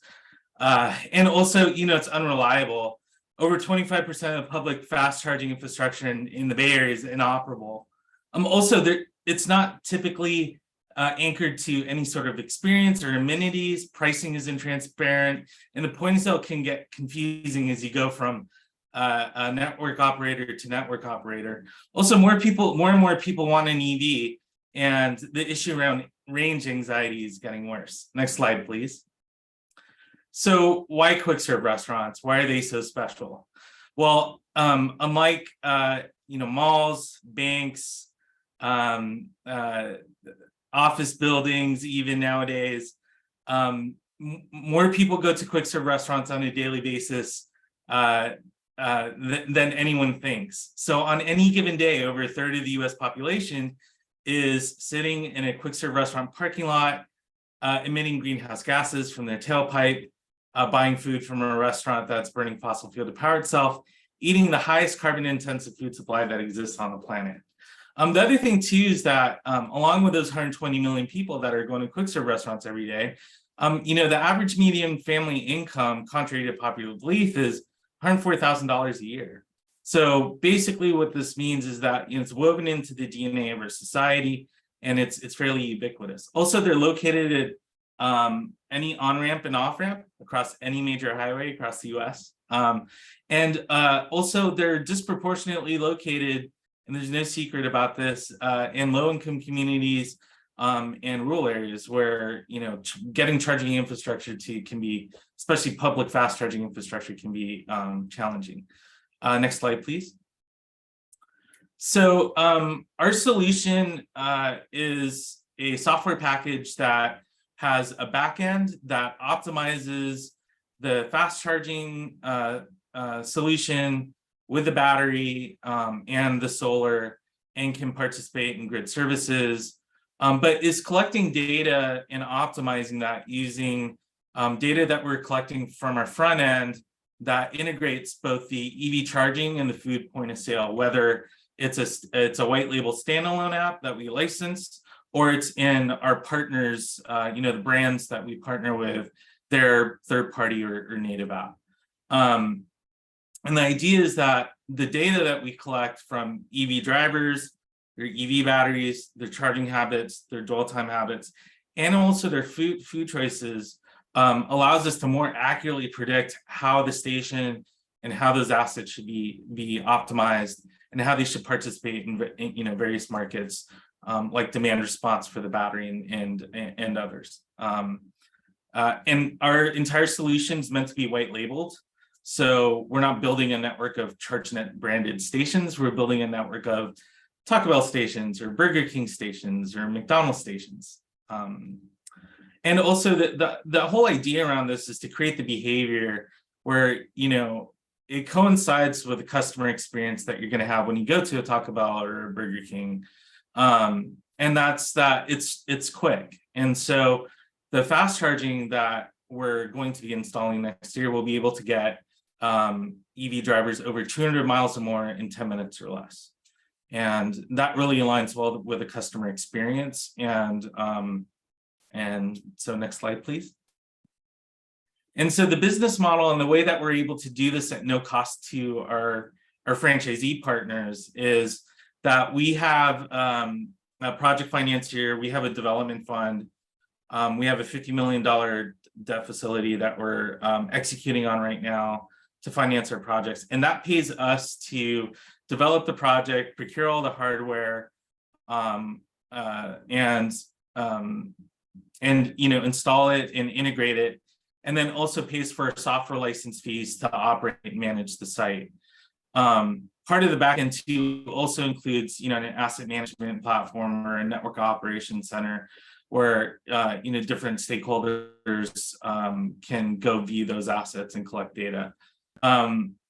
And also, it's unreliable. Over 25% of public fast charging infrastructure in the Bay Area is inoperable. Also, it's not typically anchored to any sort of experience or amenities. Pricing isn't transparent. And the point of sale can get confusing as you go from a network operator to network operator. Also, more and more people want an EV. And the issue around range anxiety is getting worse. Next slide, please. So why quick serve restaurants? Why are they so special? Well, unlike malls, banks, office buildings, even nowadays, more people go to quick serve restaurants on a daily basis than anyone thinks. So on any given day, over a third of the US population is sitting in a quick serve restaurant parking lot, emitting greenhouse gases from their tailpipe, buying food from a restaurant that's burning fossil fuel to power itself, eating the highest carbon intensive food supply that exists on the planet. The other thing too is that along with those 120 million people that are going to quick serve restaurants every day, the average median family income, contrary to popular belief, is $104,000 a year. So basically what this means is that it's woven into the DNA of our society, and it's fairly ubiquitous. Also, they're located at any on-ramp and off-ramp across any major highway across the US. And also they're disproportionately located, and there's no secret about this, in low-income communities and rural areas where getting charging infrastructure can be, especially public fast charging infrastructure, can be challenging. Next slide, please. So our solution is a software package that has a backend that optimizes the fast charging solution with the battery and the solar, and can participate in grid services, but is collecting data and optimizing that using data that we're collecting from our front end that integrates both the EV charging and the food point of sale, whether it's a white label standalone app that we license, or it's in our partners, the brands that we partner with, their third party or native app. And the idea is that the data that we collect from EV drivers, their EV batteries, their charging habits, their dwell time habits, and also their food choices allows us to more accurately predict how the station and how those assets should be optimized, and how they should participate in various markets like demand response for the battery and others. And our entire solution is meant to be white labeled. So we're not building a network of ChargeNet branded stations. We're building a network of Taco Bell stations or Burger King stations or McDonald's stations. And also the whole idea around this is to create the behavior where, you know, it coincides with the customer experience that you're going to have when you go to a Taco Bell or a Burger King. And that's that it's quick. And so the fast charging that we're going to be installing next year will be able to get EV drivers over 200 miles or more in 10 minutes or less. And that really aligns well with the customer experience. And so next slide, please. And so the business model and the way that we're able to do this at no cost to our franchisee partners is that we have a project financier, we have a development fund, we have a $50 million debt facility that we're executing on right now to finance our projects. And that pays us to develop the project, procure all the hardware, and you know, install it and integrate it, and then also pays for software license fees to operate and manage the site. Part of the backend too also includes, you know, an asset management platform or a network operations center where you know, different stakeholders can go view those assets and collect data.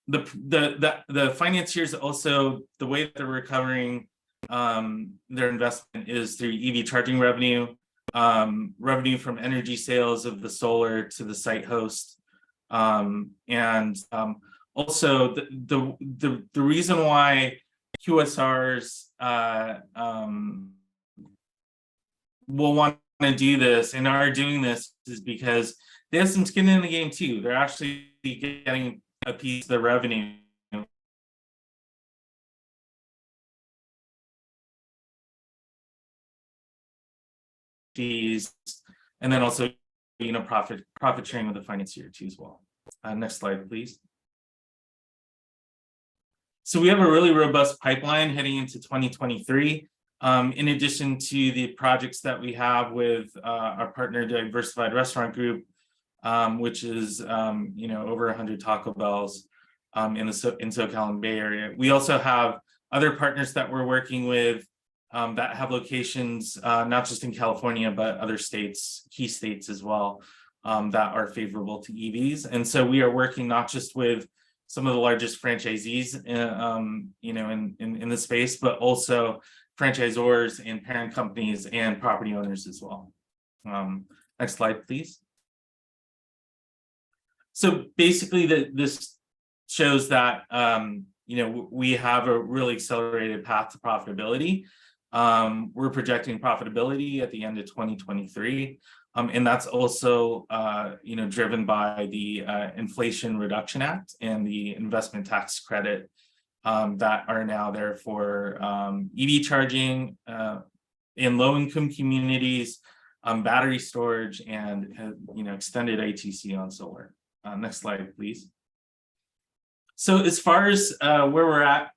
The financiers also, the way that they're recovering their investment is through EV charging revenue, revenue from energy sales of the solar to the site host, and also the reason why QSRs will want to do this and are doing this is because they have some skin in the game too. They're actually getting a piece of the revenue. Fees, and then also, you know, profit sharing with the financier too as well. Next slide, please. So we have a really robust pipeline heading into 2023. In addition to the projects that we have with our partner Diversified Restaurant Group, which is you know, over 100 Taco Bells in SoCal and Bay Area. We also have other partners that we're working with that have locations not just in California, but other states, key states as well, that are favorable to EVs. And so we are working not just with some of the largest franchisees, you know, in the space, but also franchisors and parent companies and property owners as well. Next slide, please. So basically, this shows that you know, we have a really accelerated path to profitability. We're projecting profitability at the end of 2023, and that's also you know, driven by the Inflation Reduction Act and the investment tax credit that are now there for EV charging in low-income communities, battery storage, and you know, extended ITC on solar. Next slide, please. So as far as where we're at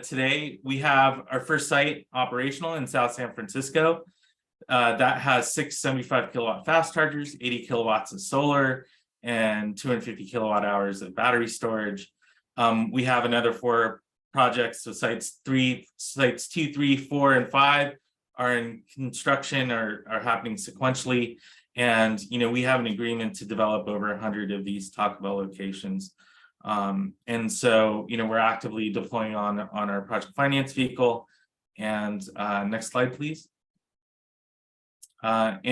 today, we have our first site operational in South San Francisco that has 6 75 kilowatt fast chargers, 80 kilowatts of solar, and 250 kilowatt hours of battery storage. We have another 4 projects, so sites 2, 3, 4, and 5 are in construction or are happening sequentially. And you know, we have an agreement to develop over 100 of these Taco Bell locations. And so, you know, we're actively deploying on our project finance vehicle. And next slide, please. You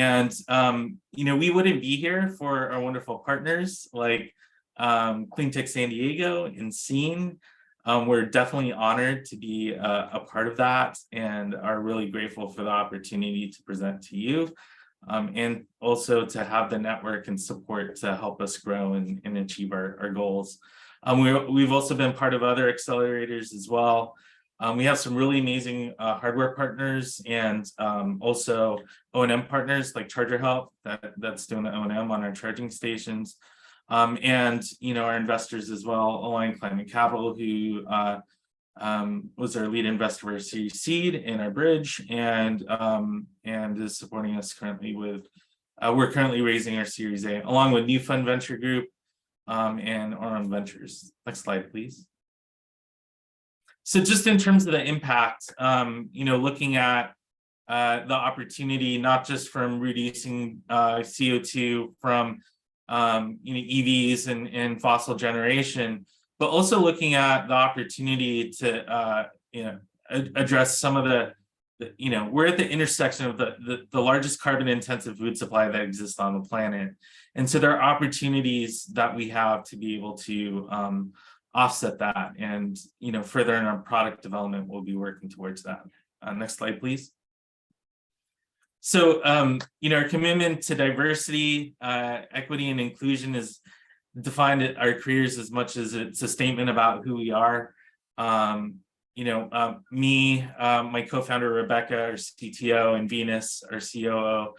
know, we wouldn't be here for our wonderful partners like Cleantech San Diego and Scene. We're definitely honored to be a part of that and are really grateful for the opportunity to present to you. And also to have the network and support to help us grow and achieve our goals. We've also been part of other accelerators as well. We have some really amazing hardware partners and also O&M partners like Charger Help that's doing the O&M on our charging stations. And you know, our investors as well, Align Climate Capital, who was our lead investor for Series Seed in our bridge, and is supporting us currently with, we're currently raising our Series A, along with New Fund Venture Group and Oran Ventures. Next slide, please. So just in terms of the impact, looking at the opportunity, not just from reducing CO2 from EVs and fossil generation, but also looking at the opportunity to address some of the we're at the intersection of the largest carbon intensive food supply that exists on the planet, and so there are opportunities that we have to be able to offset that, and further in our product development we'll be working towards that. Next slide, please. So our commitment to diversity, equity, and inclusion is defined at our careers as much as it's a statement about who we are. Me, my co-founder Rebecca, our CTO, and Venus, our COO,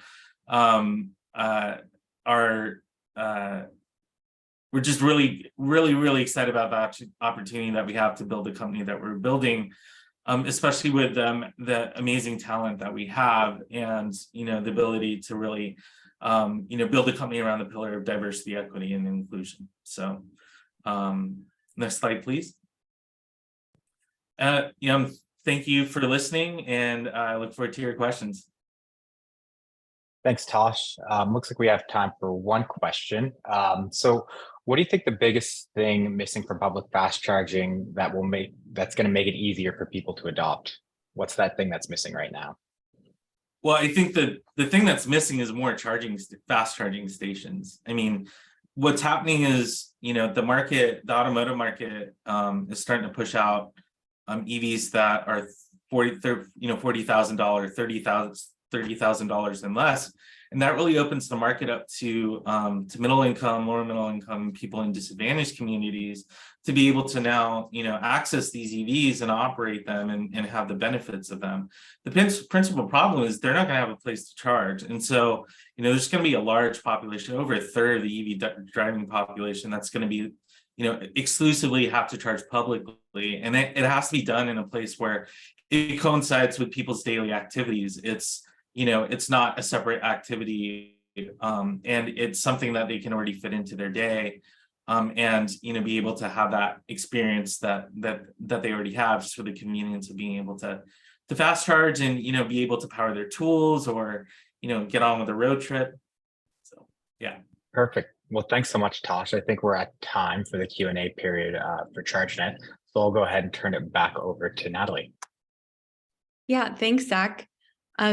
we're just really excited about the opportunity that we have to build a company that we're building, especially with the amazing talent that we have, and the ability to really build a company around the pillar of diversity, equity, and inclusion. So next slide, please. Thank you for listening, and I look forward to your questions. Thanks, Tosh. Looks like we have time for one question. So what do you think the biggest thing missing from public fast charging that's going to make it easier for people to adopt? What's that thing that's missing right now? Well, I think the thing that's missing is more fast charging stations. I mean, what's happening is, the automotive market is starting to push out EVs that are $40,000, $30,000 and less, and that really opens the market up to middle income, lower middle income people in disadvantaged communities to be able to now access these EVs and operate them and have the benefits of them. The principal problem is they're not going to have a place to charge, and so there's going to be a large population, over a third of the EV driving population, that's going to be exclusively have to charge publicly, and it has to be done in a place where it coincides with people's daily activities. It's not a separate activity, and it's something that they can already fit into their day, and be able to have that experience that they already have, just for the convenience of being able to fast charge and be able to power their tools, or get on with a road trip. So yeah. Perfect. Well, thanks so much, Tosh. I think we're at time for the Q&A period for ChargeNet. So I'll go ahead and turn it back over to Natalie. Yeah, thanks, Zach.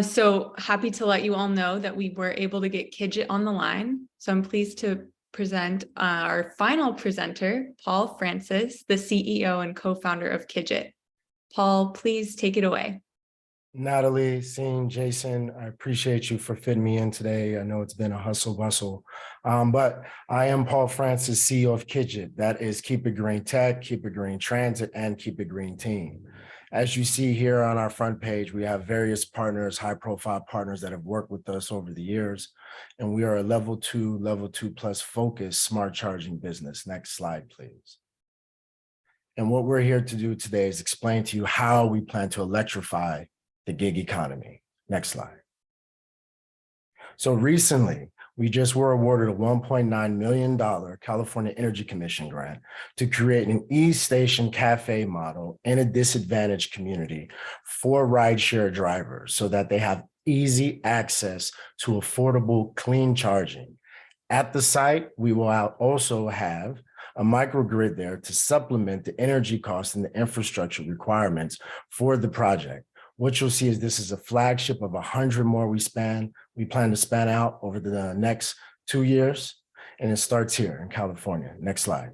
So happy to let you all know that we were able to get KIGT on the line. So I'm pleased to present our final presenter, Paul Francis, the CEO and co-founder of KIGT. Paul, please take it away. Natalie, Sean, Jason, I appreciate you for fitting me in today. I know it's been a hustle bustle, but I am Paul Francis, CEO of KIGT. That is Keep It Green Tech, Keep It Green Transit, and Keep It Green Team. As you see here on our front page, we have various partners, high-profile partners that have worked with us over the years, and we are a level 2 plus focused smart charging business. Next slide, please. And what we're here to do today is explain to you how we plan to electrify the gig economy. Next slide. So recently, we just were awarded a $1.9 million California Energy Commission grant to create an e-station cafe model in a disadvantaged community for rideshare drivers so that they have easy access to affordable, clean charging. At the site, we will also have a microgrid there to supplement the energy costs and the infrastructure requirements for the project. What you'll see is this is a flagship of 100 more we plan to span out over the next 2 years, and it starts here in California. Next slide.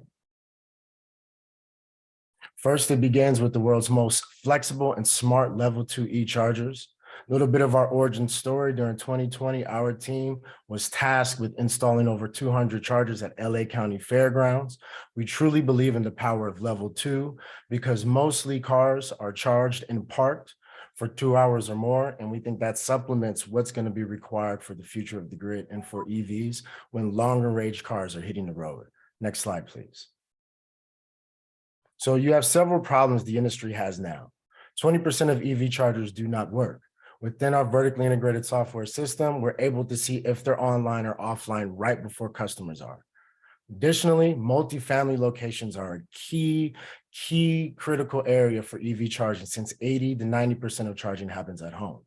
First, it begins with the world's most flexible and smart level 2 e-chargers. A little bit of our origin story. During 2020, our team was tasked with installing over 200 chargers at LA County Fairgrounds. We truly believe in the power of level 2 because mostly cars are charged and parked for 2 hours or more, and we think that supplements what's going to be required for the future of the grid and for EVs when longer range cars are hitting the road. Next slide, please. So you have several problems the industry has now. 20% of EV chargers do not work. Within our vertically integrated software system, we're able to see if they're online or offline right before customers are. Additionally, multifamily locations are a key critical area for EV charging, since 80 to 90% of charging happens at home.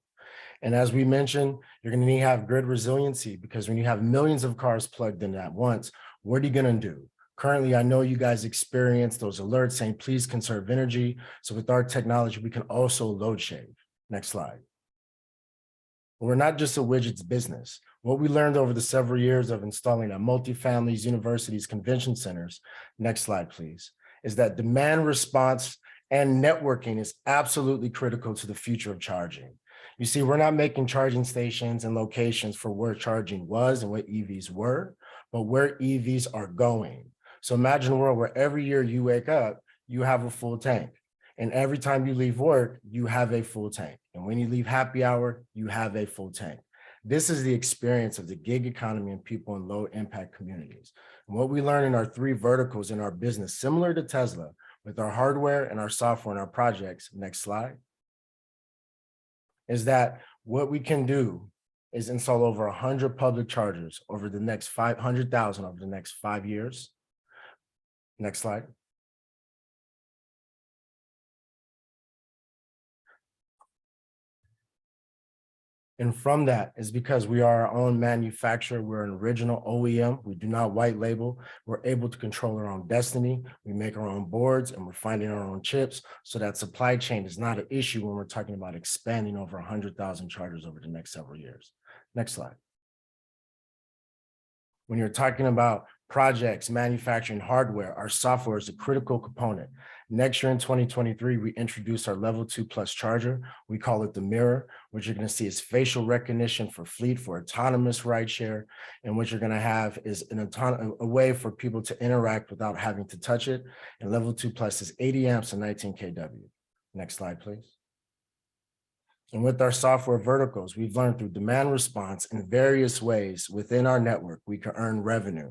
And as we mentioned, you're going to need to have grid resiliency, because when you have millions of cars plugged in at once, what are you going to do? Currently, I know you guys experience those alerts saying, please conserve energy. So with our technology, we can also load shave. Next slide. We're not just a widgets business. What we learned over the several years of installing at multifamilies, universities, convention centers, next slide, please, is that demand response and networking is absolutely critical to the future of charging. You see, we're not making charging stations and locations for where charging was and what EVs were, but where EVs are going. So imagine a world where every year you wake up, you have a full tank. And every time you leave work, you have a full tank. And when you leave happy hour, you have a full tank. This is the experience of the gig economy and people in low impact communities. And what we learn in our 3 verticals in our business, similar to Tesla, with our hardware and our software and our projects, next slide, is that what we can do is install over 100 public chargers over the next 500,000 over the next 5 years. Next slide. And from that is because we are our own manufacturer. We're an original OEM. We do not white label. We're able to control our own destiny. We make our own boards and we're finding our own chips. So that supply chain is not an issue when we're talking about expanding over 100,000 chargers over the next several years. Next slide. When you're talking about projects, manufacturing hardware, our software is a critical component. Next year in 2023, we introduced our level 2+ charger. We call it the Mirror. What you're going to see is facial recognition for fleet, for autonomous rideshare. And what you're going to have is a way for people to interact without having to touch it. And level 2+ is 80 amps and 19 kW. Next slide, please. And with our software verticals, we've learned through demand response in various ways within our network, we can earn revenue.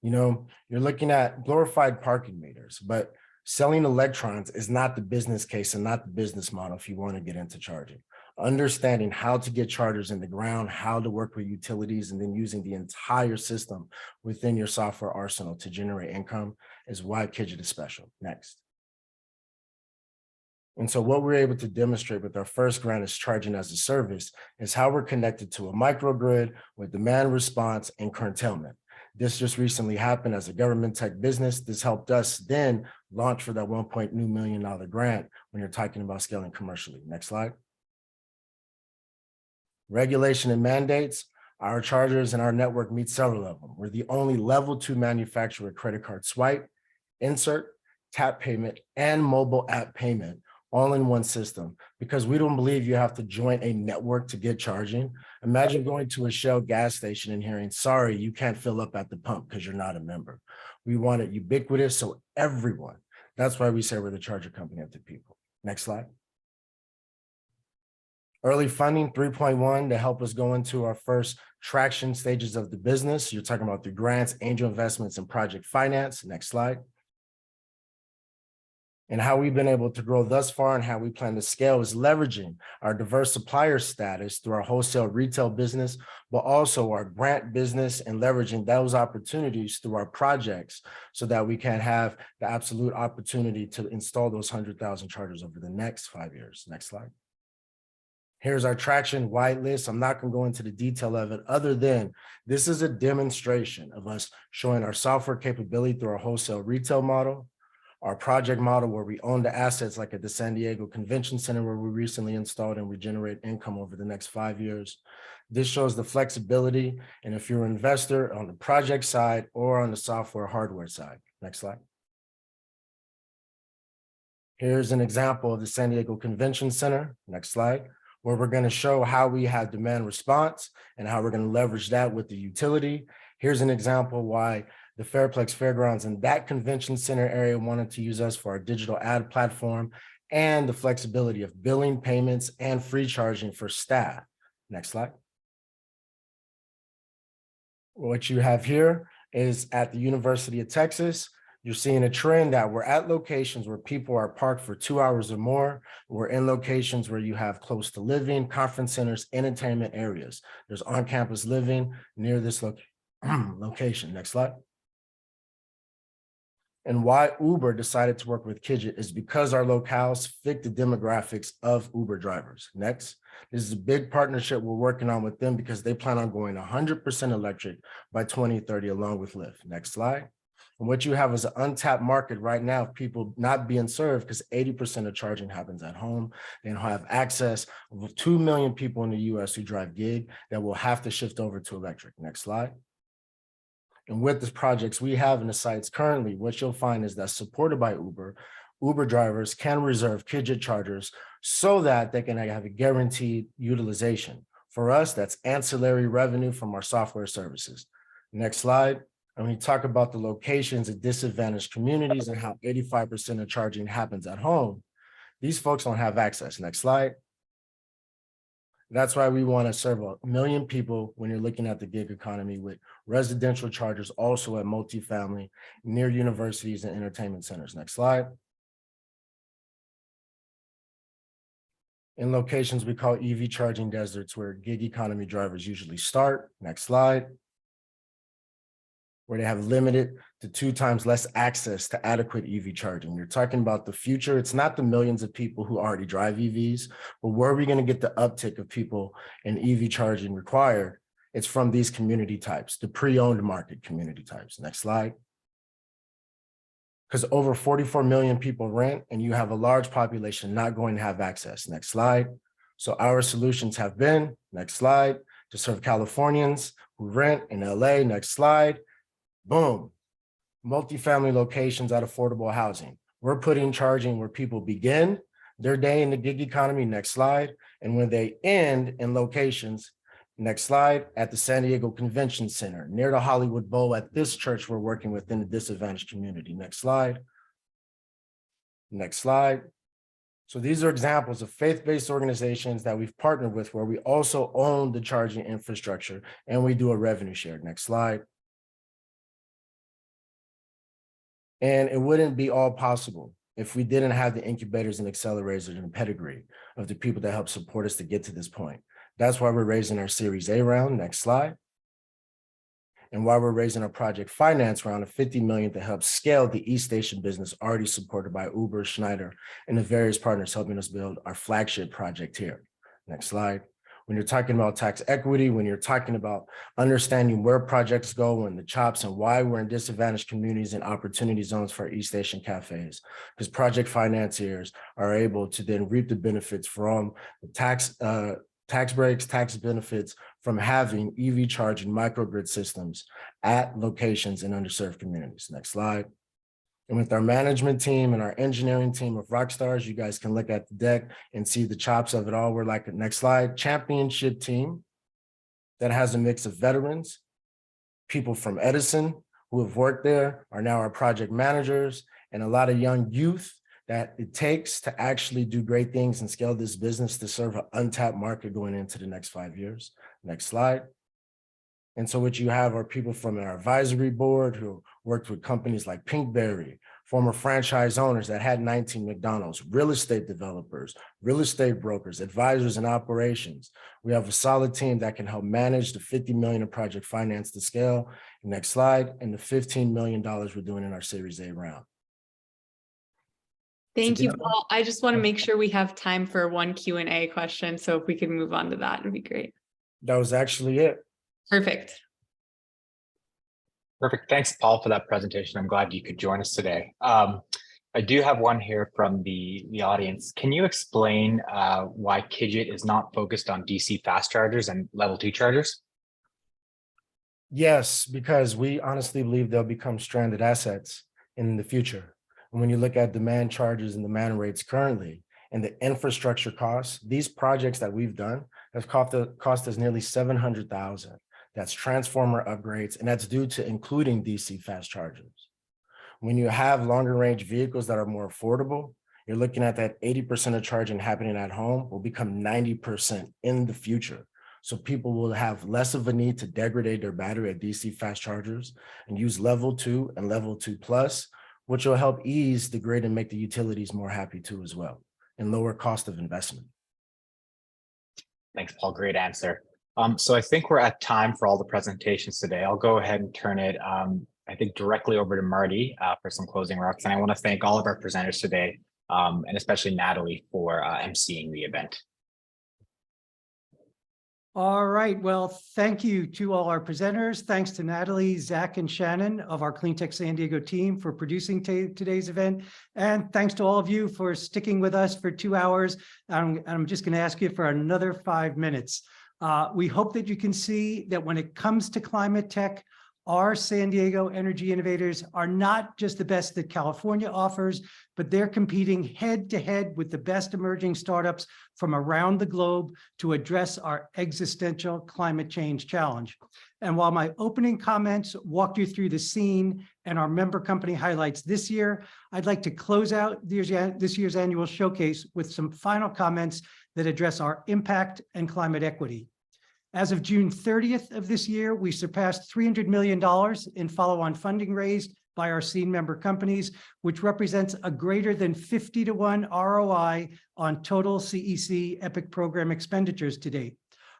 You know, you're looking at glorified parking meters, but selling electrons is not the business case and not the business model if you want to get into charging. Understanding how to get chargers in the ground, how to work with utilities, and then using the entire system within your software arsenal to generate income is why KIGT is special. Next. And so what we're able to demonstrate with our first grant is charging as a service is how we're connected to a microgrid with demand response and curtailment. This just recently happened as a government tech business. This helped us then launch for that $1.2 million grant when you're talking about scaling commercially. Next slide. Regulation and mandates. Our chargers and our network meet several of them. We're the only level 2 manufacturer with credit card swipe, insert, tap payment, and mobile app payment all in one system, because we don't believe you have to join a network to get charging. Imagine going to a Shell gas station and hearing, sorry, you can't fill up at the pump because you're not a member. We want it ubiquitous, so everyone. That's why we say we're the charger company of the people. Next slide. Early funding, 3.1 to help us go into our first traction stages of the business. You're talking about the grants, angel investments, and project finance. Next slide. And how we've been able to grow thus far and how we plan to scale is leveraging our diverse supplier status through our wholesale retail business, but also our grant business and leveraging those opportunities through our projects so that we can have the absolute opportunity to install those 100,000 chargers over the next 5 years. Next slide. Here's our traction white list. I'm not going to go into the detail of it other than this is a demonstration of us showing our software capability through our wholesale retail model, our project model where we own the assets like at the San Diego Convention Center where we recently installed and we generate income over the next 5 years. This shows the flexibility. And if you're an investor on the project side or on the software hardware side. Next slide. Here's an example of the San Diego Convention Center. Next slide. Where we're going to show how we have demand response and how we're going to leverage that with the utility. Here's an example why the Fairplex Fairgrounds and that convention center area wanted to use us for our digital ad platform and the flexibility of billing, payments, and free charging for staff. Next slide. What you have here is at the University of Texas. You're seeing a trend that we're at locations where people are parked for 2 hours or more. We're in locations where you have close to living, conference centers, entertainment areas. There's on-campus living near this location. Next slide. And why Uber decided to work with KIGT is because our locales fit the demographics of Uber drivers. Next, this is a big partnership we're working on with them because they plan on going 100% electric by 2030 along with Lyft. Next slide. And what you have is an untapped market right now of people not being served because 80% of charging happens at home. They don't have access. Over 2 million people in the US who drive gig that will have to shift over to electric. Next slide. And with the projects we have in the sites currently, what you'll find is that supported by Uber, Uber drivers can reserve KIGT chargers so that they can have a guaranteed utilization. For us, that's ancillary revenue from our software services. Next slide. And when you talk about the locations of disadvantaged communities and how 85% of charging happens at home, these folks don't have access. Next slide. That's why we want to serve 1 million people when you're looking at the gig economy with residential chargers also at multifamily, near universities and entertainment centers. Next slide. In locations we call EV charging deserts where gig economy drivers usually start. Next slide. Where they have limited to 2 times less access to adequate EV charging. You're talking about the future. It's not the millions of people who already drive EVs, but where are we going to get the uptick of people in EV charging required? It's from these community types, the pre-owned market community types. Next slide. Because over 44 million people rent and you have a large population not going to have access. Next slide. So our solutions have been, next slide, to serve Californians who rent in LA. Next slide. Boom, multifamily locations at affordable housing. We're putting charging where people begin their day in the gig economy, next slide, and when they end in locations, next slide, at the San Diego Convention Center, near the Hollywood Bowl at this church we're working within the disadvantaged community. Next slide. Next slide. So these are examples of faith-based organizations that we've partnered with where we also own the charging infrastructure and we do a revenue share. Next slide. And it wouldn't be all possible if we didn't have the incubators and accelerators and the pedigree of the people that help support us to get to this point. That's why we're raising our Series A round, next slide. And why we're raising our project finance round of $50 million to help scale the e-station business already supported by Uber, Schneider, and the various partners helping us build our flagship project here. Next slide. When you're talking about tax equity, when you're talking about understanding where projects go and the chops and why we're in disadvantaged communities and opportunity zones for our e-station cafes, because project financiers are able to then reap the benefits from the tax breaks, tax benefits from having EV charging microgrid systems at locations in underserved communities. Next slide. And with our management team and our engineering team of rock stars, you guys can look at the deck and see the chops of it all. We're like, next slide, championship team that has a mix of veterans, people from Edison who have worked there are now our project managers, and a lot of young youth that it takes to actually do great things and scale this business to serve an untapped market going into the next 5 years. Next slide. And so what you have are people from our advisory board who worked with companies like Pinkberry, former franchise owners that had 19 McDonald's, real estate developers, real estate brokers, advisors and operations. We have a solid team that can help manage the $50 million in project finance to scale. Next slide, and the $15 million we're doing in our Series A round. Thank you, Paul. I just want to make sure we have time for one Q&A question. So if we could move on to that, it'd be great. That was actually it. Perfect. Perfect. Thanks, Paul, for that presentation. I'm glad you could join us today. I do have one here from the audience. Can you explain why KIGT is not focused on DC fast chargers and level 2 chargers? Yes, because we honestly believe they'll become stranded assets in the future. And when you look at demand charges and demand rates currently and the infrastructure costs, these projects that we've done have cost us nearly $700,000. That's transformer upgrades, and that's due to including DC fast chargers. When you have longer range vehicles that are more affordable, you're looking at that 80% of charging happening at home will become 90% in the future. So people will have less of a need to degrade their battery at DC fast chargers and use level 2 and level 2 plus, which will help ease the grid and make the utilities more happy too as well, and lower cost of investment. Thanks, Paul. Great answer. So I think we're at time for all the presentations today. I'll go ahead and turn it, I think, directly over to Marty for some closing remarks. And I want to thank all of our presenters today, and especially Natalie for emceeing the event. All right. Well, thank you to all our presenters. Thanks to Natalie, Zach, and Shannon of our Cleantech San Diego team for producing today's event. And thanks to all of you for sticking with us for 2 hours. I'm just going to ask you for another 5 minutes. We hope that you can see that when it comes to climate tech, our San Diego energy innovators are not just the best that California offers, but they're competing head to head with the best emerging startups from around the globe to address our existential climate change challenge. And while my opening comments walked you through the scene and our member company highlights this year, I'd like to close out this year's annual showcase with some final comments that address our impact and climate equity. As of June 30th of this year, we surpassed $300 million in follow-on funding raised by our scene member companies, which represents a greater than 50-to-1 ROI on total CEC EPIC program expenditures to date.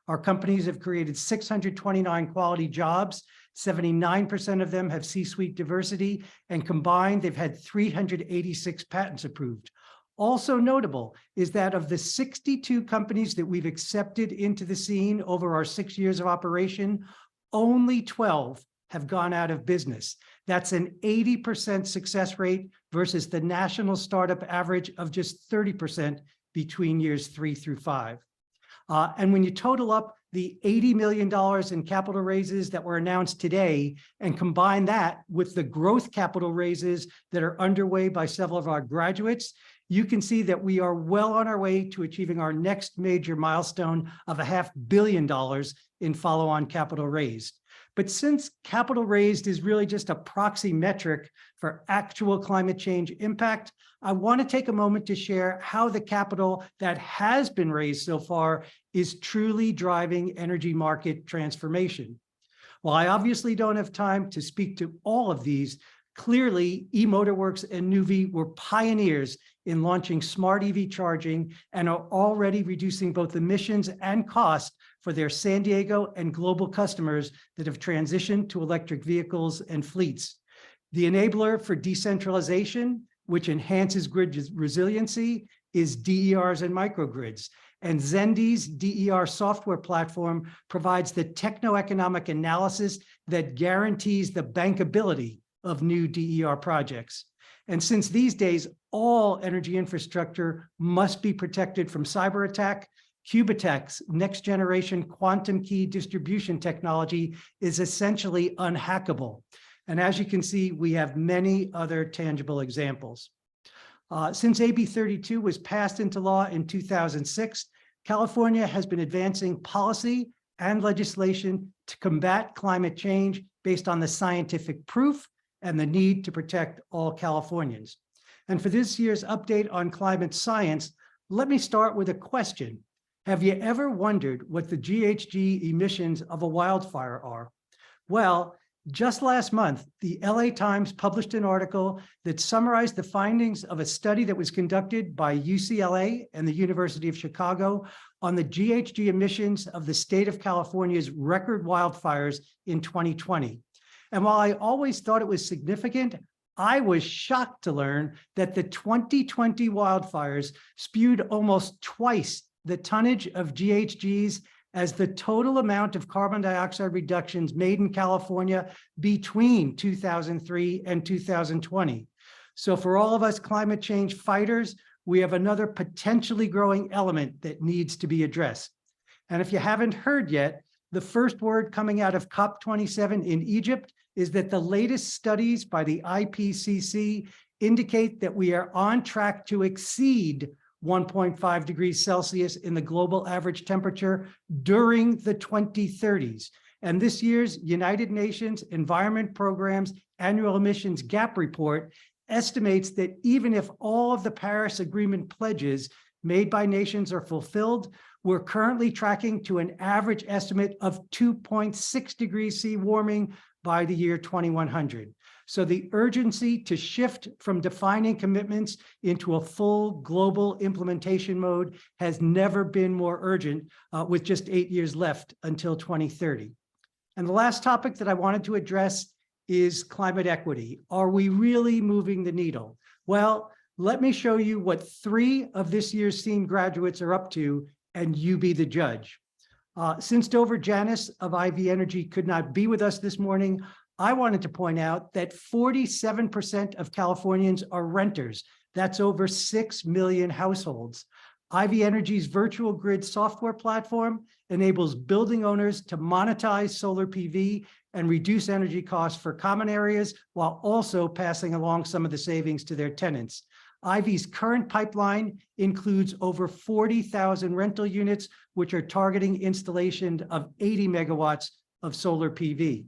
Our companies have created 629 quality jobs. 79% of them have C-suite diversity, and combined, they've had 386 patents approved. Also notable is that of the 62 companies that we've accepted into the scene over our 6 years of operation, only 12 have gone out of business. That's an 80% success rate versus the national startup average of just 30% between years 3 through 5. And when you total up the $80 million in capital raises that were announced today and combine that with the growth capital raises that are underway by several of our graduates, you can see that we are well on our way to achieving our next major milestone of $500 million in follow-on capital raised. But since capital raised is really just a proxy metric for actual climate change impact, I want to take a moment to share how the capital that has been raised so far is truly driving energy market transformation. While I obviously don't have time to speak to all of these, clearly, eMotorworks and Nuvve were pioneers in launching smart EV charging and are already reducing both emissions and cost for their San Diego and global customers that have transitioned to electric vehicles and fleets. The enabler for decentralization, which enhances grid resiliency, is DERs and microgrids. And Zendi's DER software platform provides the techno-economic analysis that guarantees the bankability of new DER projects. And since these days, all energy infrastructure must be protected from cyber attack, Cubitek's next generation quantum key distribution technology is essentially unhackable. And as you can see, we have many other tangible examples. Since AB 32 was passed into law in 2006, California has been advancing policy and legislation to combat climate change based on the scientific proof and the need to protect all Californians. And for this year's update on climate science, let me start with a question. Have you ever wondered what the GHG emissions of a wildfire are? Well, just last month, the LA Times published an article that summarized the findings of a study that was conducted by UCLA and the University of Chicago on the GHG emissions of the state of California's record wildfires in 2020. And while I always thought it was significant, I was shocked to learn that the 2020 wildfires spewed almost twice the tonnage of GHGs as the total amount of carbon dioxide reductions made in California between 2003 and 2020. So for all of us climate change fighters, we have another potentially growing element that needs to be addressed. And if you haven't heard yet, the first word coming out of COP27 in Egypt is that the latest studies by the IPCC indicate that we are on track to exceed 1.5 degrees Celsius in the global average temperature during the 2030s. And this year's United Nations Environment Program's annual emissions gap report estimates that even if all of the Paris Agreement pledges made by nations are fulfilled, we're currently tracking to an average estimate of 2.6 degrees C warming by the year 2100. So the urgency to shift from defining commitments into a full global implementation mode has never been more urgent, with just 8 years left until 2030. And the last topic that I wanted to address is climate equity. Are we really moving the needle? Well, let me show you what 3 of this year's SEAM graduates are up to, and you be the judge. Since Dover Janice of igrenEnergi could not be with us this morning, I wanted to point out that 47% of Californians are renters. That's over 6 million households. igrenEnergi's virtual grid software platform enables building owners to monetize solar PV and reduce energy costs for common areas while also passing along some of the savings to their tenants. Ivy's current pipeline includes over 40,000 rental units, which are targeting installation of 80 megawatts of solar PV.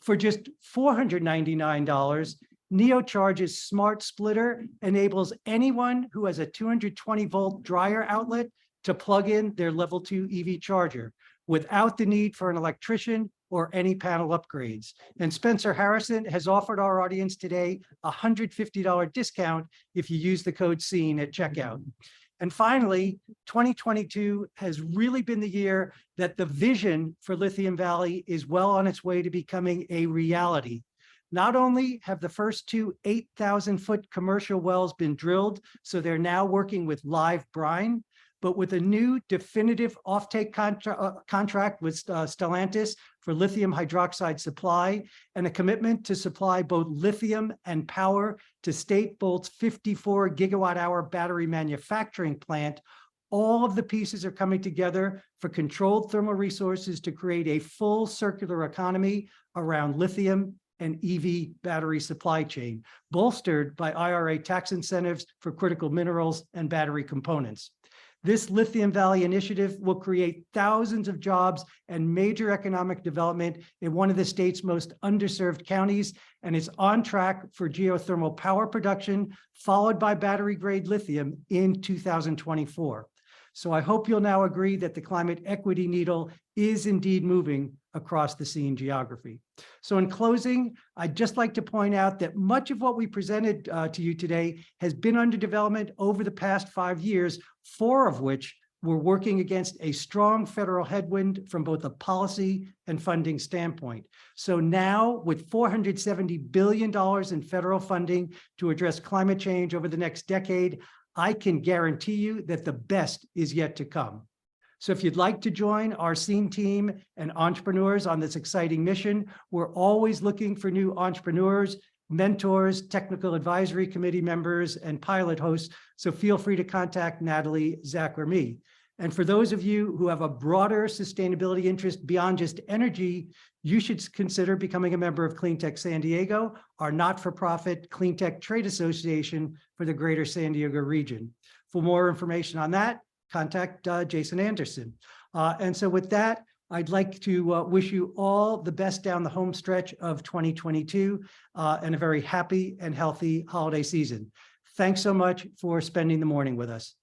For just $499, NeoCharge's smart splitter enables anyone who has a 220-volt dryer outlet to plug in their level 2 EV charger without the need for an electrician or any panel upgrades. And Spencer Harrison has offered our audience today a $150 discount if you use the code SEEN at checkout. And finally, 2022 has really been the year that the vision for Lithium Valley is well on its way to becoming a reality. Not only have the first 2 8,000-foot commercial wells been drilled, so they're now working with live brine, but with a new definitive offtake contract with Stellantis for lithium hydroxide supply and a commitment to supply both lithium and power to State Bolt's 54 gigawatt-hour battery manufacturing plant, all of the pieces are coming together for controlled thermal resources to create a full circular economy around lithium and EV battery supply chain, bolstered by IRA tax incentives for critical minerals and battery components. This Lithium Valley initiative will create thousands of jobs and major economic development in one of the state's most underserved counties, and is on track for geothermal power production, followed by battery-grade lithium in 2024. So I hope you'll now agree that the climate equity needle is indeed moving across the SEEN geography. So in closing, I'd just like to point out that much of what we presented to you today has been under development over the past 5 years, 4 of which were working against a strong federal headwind from both a policy and funding standpoint. So now, with $470 billion in federal funding to address climate change over the next decade, I can guarantee you that the best is yet to come. So if you'd like to join our SEEN team and entrepreneurs on this exciting mission, we're always looking for new entrepreneurs, mentors, technical advisory committee members, and pilot hosts. So feel free to contact Natalie, Zach, or me. And for those of you who have a broader sustainability interest beyond just energy, you should consider becoming a member of Cleantech San Diego, our not-for-profit cleantech trade association for the greater San Diego region. For more information on that, contact Jason Anderson. And so with that, I'd like to wish you all the best down the home stretch of 2022 and a very happy and healthy holiday season. Thanks so much for spending the morning with us.